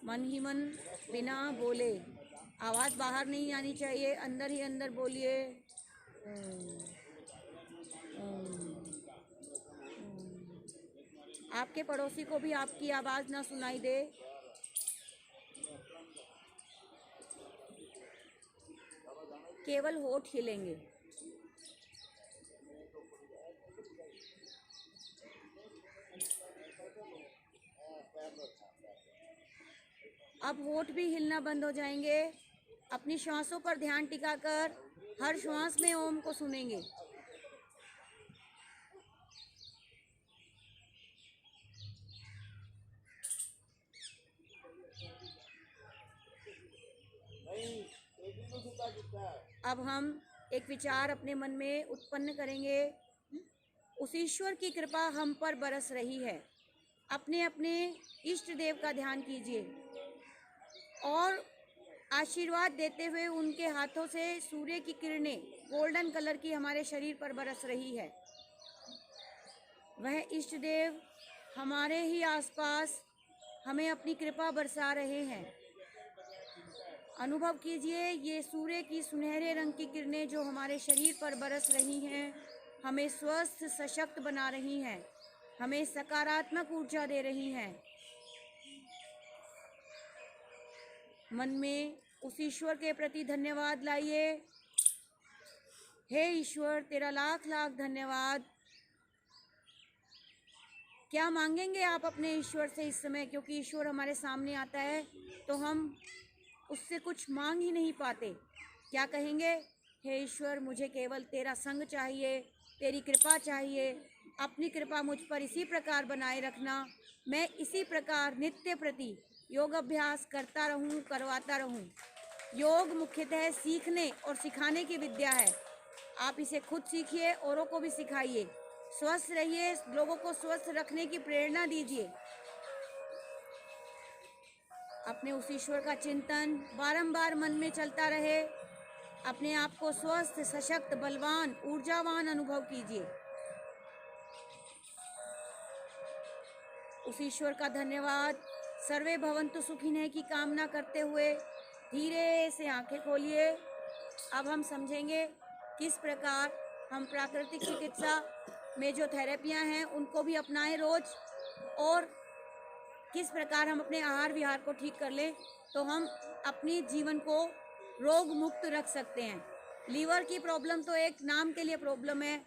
मन ही मन बिना बोले, आवाज़ बाहर नहीं आनी चाहिए, अंदर ही अंदर बोलिए। आपके पड़ोसी को भी आपकी आवाज़ ना सुनाई दे। केवल होठ हिलेंगे। अब होठ भी हिलना बंद हो जाएंगे। अपनी श्वासों पर ध्यान टिकाकर हर श्वास में ओम को सुनेंगे। अब हम एक विचार अपने मन में उत्पन्न करेंगे, उस ईश्वर की कृपा हम पर बरस रही है। अपने अपने इष्ट देव का ध्यान कीजिए और आशीर्वाद देते हुए उनके हाथों से सूर्य की किरणें गोल्डन कलर की हमारे शरीर पर बरस रही है। वह इष्ट देव हमारे ही आसपास हमें अपनी कृपा बरसा रहे हैं। अनुभव कीजिए, ये सूर्य की सुनहरे रंग की किरणें जो हमारे शरीर पर बरस रही हैं, हमें स्वस्थ सशक्त बना रही हैं, हमें सकारात्मक ऊर्जा दे रही हैं। मन में उस ईश्वर के प्रति धन्यवाद लाइए। हे ईश्वर, तेरा लाख लाख धन्यवाद। क्या मांगेंगे आप अपने ईश्वर से इस समय? क्योंकि ईश्वर हमारे सामने आता है तो हम उससे कुछ मांग ही नहीं पाते। क्या कहेंगे? हे ईश्वर, मुझे केवल तेरा संग चाहिए, तेरी कृपा चाहिए। अपनी कृपा मुझ पर इसी प्रकार बनाए रखना। मैं इसी प्रकार नित्य प्रति योग अभ्यास करता रहूं, करवाता रहूं। योग मुख्यतः सीखने और सिखाने की विद्या है। आप इसे खुद सीखिए, औरों को भी सिखाइए। स्वस्थ रहिए, लोगों को स्वस्थ रखने की प्रेरणा दीजिए। अपने उस ईश्वर का चिंतन बारंबार मन में चलता रहे। अपने आप को स्वस्थ, सशक्त, बलवान, ऊर्जावान अनुभव कीजिए। उस ईश्वर का धन्यवाद। सर्वे भवन्तु सुखिनः की कामना करते हुए धीरे से आंखें खोलिए। अब हम समझेंगे किस प्रकार हम प्राकृतिक चिकित्सा में जो थेरेपियां हैं उनको भी अपनाएं रोज, और किस प्रकार हम अपने आहार विहार को ठीक कर लें तो हम अपनी जीवन को रोग मुक्त रख सकते हैं। लीवर की प्रॉब्लम तो एक नाम के लिए प्रॉब्लम है।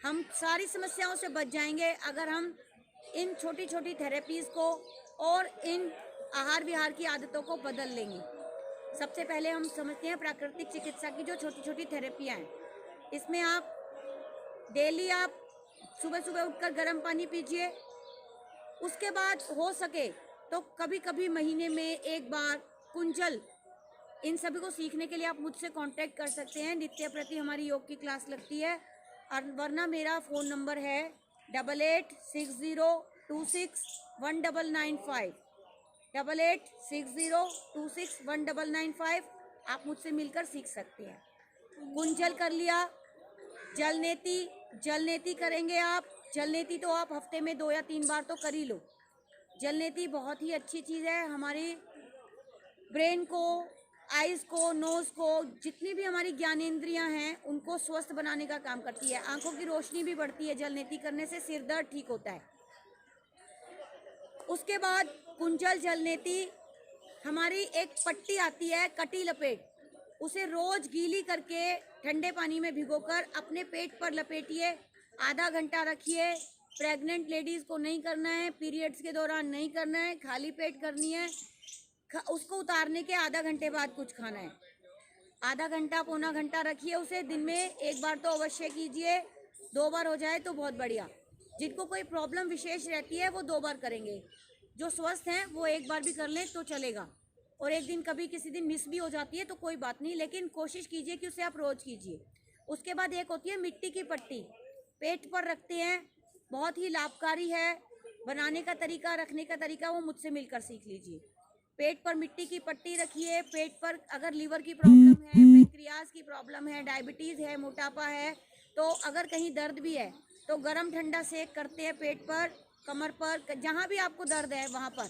हम सारी समस्याओं से बच जाएंगे अगर हम इन छोटी छोटी थेरेपीज़ को और इन आहार विहार की आदतों को बदल लेंगे। सबसे पहले हम समझते हैं प्राकृतिक चिकित्सा की जो छोटी छोटी थेरेपियाँ हैं। इसमें आप डेली सुबह सुबह उठकर गर्म पानी पीजिए। उसके बाद हो सके तो कभी कभी महीने में एक बार कुंजल। इन सभी को सीखने के लिए आप मुझसे कांटेक्ट कर सकते हैं। नित्य प्रति हमारी योग की क्लास लगती है, और वरना मेरा फ़ोन नंबर है 8860261995 8860261995। आप मुझसे मिलकर सीख सकते हैं। कुंजल कर लिया। जलनेती करेंगे आप। जलनेती तो आप हफ्ते में 2 या 3 बार तो कर ही लो। जलनेती बहुत ही अच्छी चीज़ है। हमारी ब्रेन को, आइज़ को, नोज़ को, जितनी भी हमारी ज्ञानेंद्रियां हैं उनको स्वस्थ बनाने का काम करती है। आंखों की रोशनी भी बढ़ती है जलनेती करने से। सिर दर्द ठीक होता है। उसके बाद कुंजल जलनेती, हमारी एक पट्टी आती है कटी लपेट, उसे रोज गीली करके ठंडे पानी में भिगोकर अपने पेट पर लपेटिए। आधा घंटा रखिए। प्रेग्नेंट लेडीज़ को नहीं करना है, पीरियड्स के दौरान नहीं करना है, खाली पेट करनी है। उसको उतारने के आधा घंटे बाद कुछ खाना है। आधा घंटा, पौना घंटा रखिए उसे। दिन में एक बार तो अवश्य कीजिए। 2 बार हो जाए तो बहुत बढ़िया। जिनको कोई प्रॉब्लम विशेष रहती है वो 2 बार करेंगे। जो स्वस्थ हैं वो एक बार भी कर लें तो चलेगा। और एक दिन कभी किसी दिन मिस भी हो जाती है तो कोई बात नहीं, लेकिन कोशिश कीजिए कि उसे आप रोज़ कीजिए। उसके बाद एक होती है मिट्टी की पट्टी, पेट पर रखते हैं। बहुत ही लाभकारी है। बनाने का तरीका, रखने का तरीका वो मुझसे मिलकर सीख लीजिए। पेट पर मिट्टी की पट्टी रखिए। पेट पर अगर लीवर की प्रॉब्लम है, पेंक्रियाज की प्रॉब्लम है, डायबिटीज़ है, मोटापा है, तो अगर कहीं दर्द भी है तो गरम ठंडा सेक करते हैं पेट पर, कमर पर, जहाँ भी आपको दर्द है वहाँ पर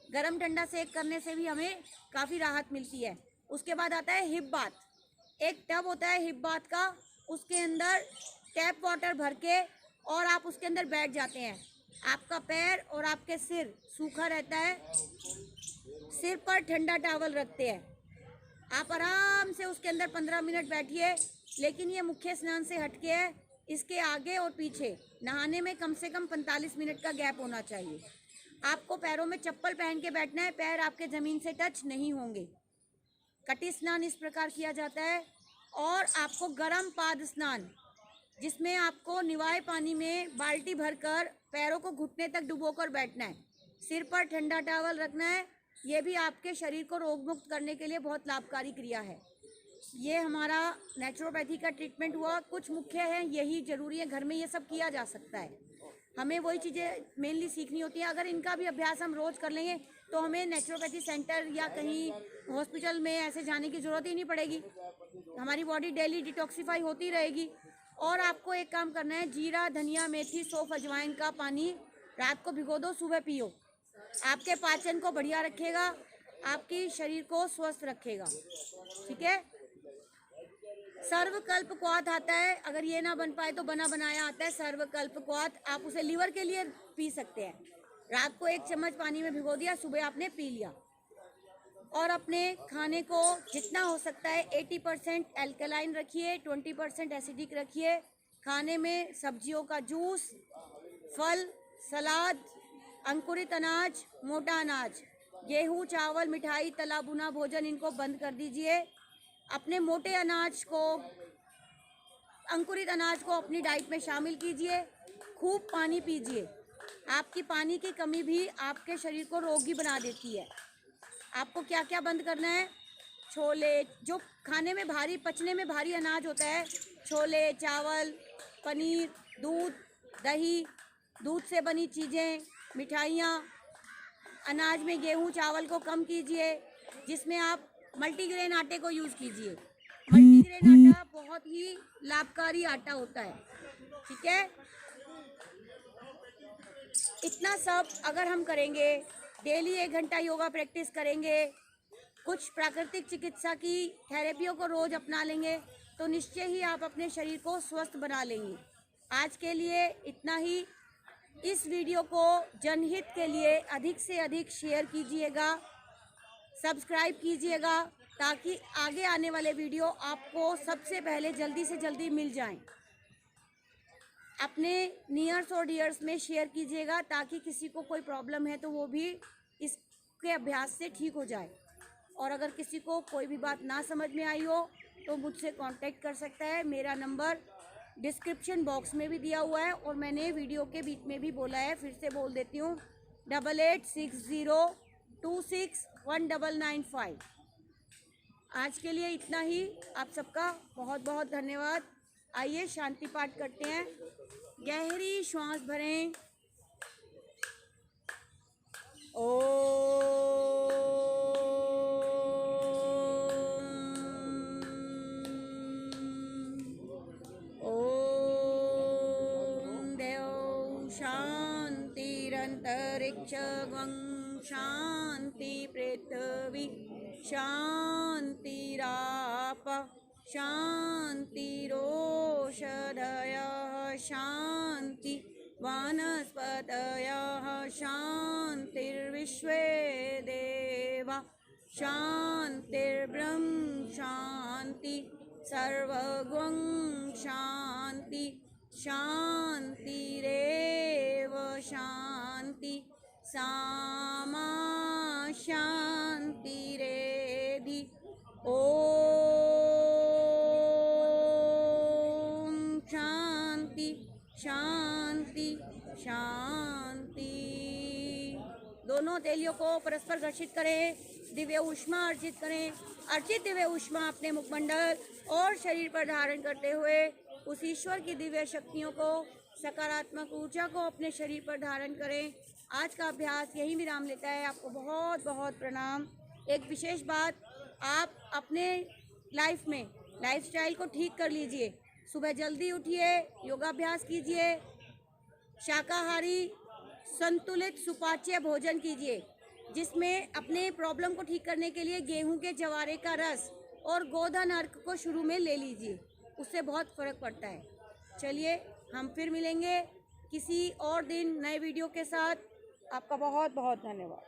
गरम ठंडा सेक करने से भी हमें काफ़ी राहत मिलती है। उसके बाद आता है हिप बाथ। एक टब होता है हिप बाथ का, उसके अंदर टैप वाटर भर के और आप उसके अंदर बैठ जाते हैं। आपका पैर और आपके सिर सूखा रहता है। सिर पर ठंडा टॉवल रखते हैं। आप आराम से उसके अंदर 15 मिनट बैठिए। लेकिन ये मुख्य स्नान से हटके है। इसके आगे और पीछे नहाने में कम से कम 45 मिनट का गैप होना चाहिए। आपको पैरों में चप्पल पहन के बैठना है। पैर आपके ज़मीन से टच नहीं होंगे। कटी स्नान इस प्रकार किया जाता है। और आपको गर्म पाद स्नान, जिसमें आपको निवाए पानी में बाल्टी भरकर पैरों को घुटने तक डुबोकर बैठना है। सिर पर ठंडा टॉवल रखना है। ये भी आपके शरीर को रोग मुक्त करने के लिए बहुत लाभकारी क्रिया है। ये हमारा नेचुरोपैथी का ट्रीटमेंट हुआ। कुछ मुख्य है, यही ज़रूरी है। घर में ये सब किया जा सकता है। हमें वही चीज़ें मेनली सीखनी होती हैं। अगर इनका भी अभ्यास हम रोज़ कर लेंगे तो हमें नेचुरोपैथी सेंटर या कहीं हॉस्पिटल में ऐसे जाने की ज़रूरत ही नहीं पड़ेगी। हमारी बॉडी डेली डिटॉक्सिफाई होती रहेगी। और आपको एक काम करना है, जीरा, धनिया, मेथी, सौंफ, अजवाइन का पानी रात को भिगो दो, सुबह पियो। आपके पाचन को बढ़िया रखेगा, आपकी शरीर को स्वस्थ रखेगा। ठीक है। सर्वकल्प क्वाथ आता है, अगर ये ना बन पाए तो बना बनाया आता है सर्वकल्प क्वाथ। आप उसे लीवर के लिए पी सकते हैं। रात को 1 चम्मच पानी में भिगो दिया, सुबह आपने पी लिया। और अपने खाने को जितना हो सकता है 80% एल्कलाइन रखिए, 20% एसिडिक रखिए। खाने में सब्जियों का जूस, फल, सलाद, अंकुरित अनाज, मोटा अनाज, गेहूं, चावल, मिठाई, तला भुना भोजन, इनको बंद कर दीजिए। अपने मोटे अनाज को, अंकुरित अनाज को अपनी डाइट में शामिल कीजिए। खूब पानी पीजिए। आपकी पानी की कमी भी आपके शरीर को रोगी बना देती है। आपको क्या क्या बंद करना है? छोले, जो खाने में भारी, पचने में भारी अनाज होता है, छोले, चावल, पनीर, दूध, दही, दूध से बनी चीज़ें, मिठाइयाँ। अनाज में गेहूं, चावल को कम कीजिए, जिसमें आप मल्टीग्रेन आटे को यूज़ कीजिए। मल्टीग्रेन आटा बहुत ही लाभकारी आटा होता है। ठीक है। इतना सब अगर हम करेंगे, डेली 1 घंटा योगा प्रैक्टिस करेंगे, कुछ प्राकृतिक चिकित्सा की थेरेपियों को रोज अपना लेंगे, तो निश्चय ही आप अपने शरीर को स्वस्थ बना लेंगे। आज के लिए इतना ही। इस वीडियो को जनहित के लिए अधिक से अधिक शेयर कीजिएगा, सब्सक्राइब कीजिएगा, ताकि आगे आने वाले वीडियो आपको सबसे पहले जल्दी से जल्दी मिल जाएं। अपने नियर्स और डियर्स में शेयर कीजिएगा, ताकि किसी को कोई प्रॉब्लम है तो वो भी इसके अभ्यास से ठीक हो जाए। और अगर किसी को कोई भी बात ना समझ में आई हो तो मुझसे कांटेक्ट कर सकता है। मेरा नंबर डिस्क्रिप्शन बॉक्स में भी दिया हुआ है, और मैंने वीडियो के बीच में भी बोला है, फिर से बोल देती हूँ, 8860261995। आज के लिए इतना ही। आप सबका बहुत बहुत धन्यवाद। आइए शांति पाठ करते हैं। गहरी श्वास भरें। ओम देव शांतिरंतरिक्षं शांति पृथ्वी शांतिराप शांतिरोषधयः शांति वनस्पतयः शांतिर्विश्वे देवा शांतिर्ब्रह्म शांति सर्वगं शांति शांतिरेव शांति सामा शांतिरेधि। ओम शांति शांति शांति। दोनों तेलियों को परस्पर घर्षित करें, दिव्य ऊष्मा अर्जित करें। अर्जित दिव्य ऊष्मा अपने मुखमंडल और शरीर पर धारण करते हुए उस ईश्वर की दिव्य शक्तियों को, सकारात्मक ऊर्जा को अपने शरीर पर धारण करें। आज का अभ्यास यहीं विराम लेता है। आपको बहुत बहुत प्रणाम। एक विशेष बात, आप अपने लाइफ में लाइफस्टाइल को ठीक कर लीजिए। सुबह जल्दी उठिए, योगाभ्यास कीजिए, शाकाहारी संतुलित सुपाच्य भोजन कीजिए, जिसमें अपने प्रॉब्लम को ठीक करने के लिए गेहूं के जवारे का रस और गोधन अर्क को शुरू में ले लीजिए। उससे बहुत फ़र्क पड़ता है। चलिए हम फिर मिलेंगे किसी और दिन नए वीडियो के साथ। आपका बहुत बहुत धन्यवाद।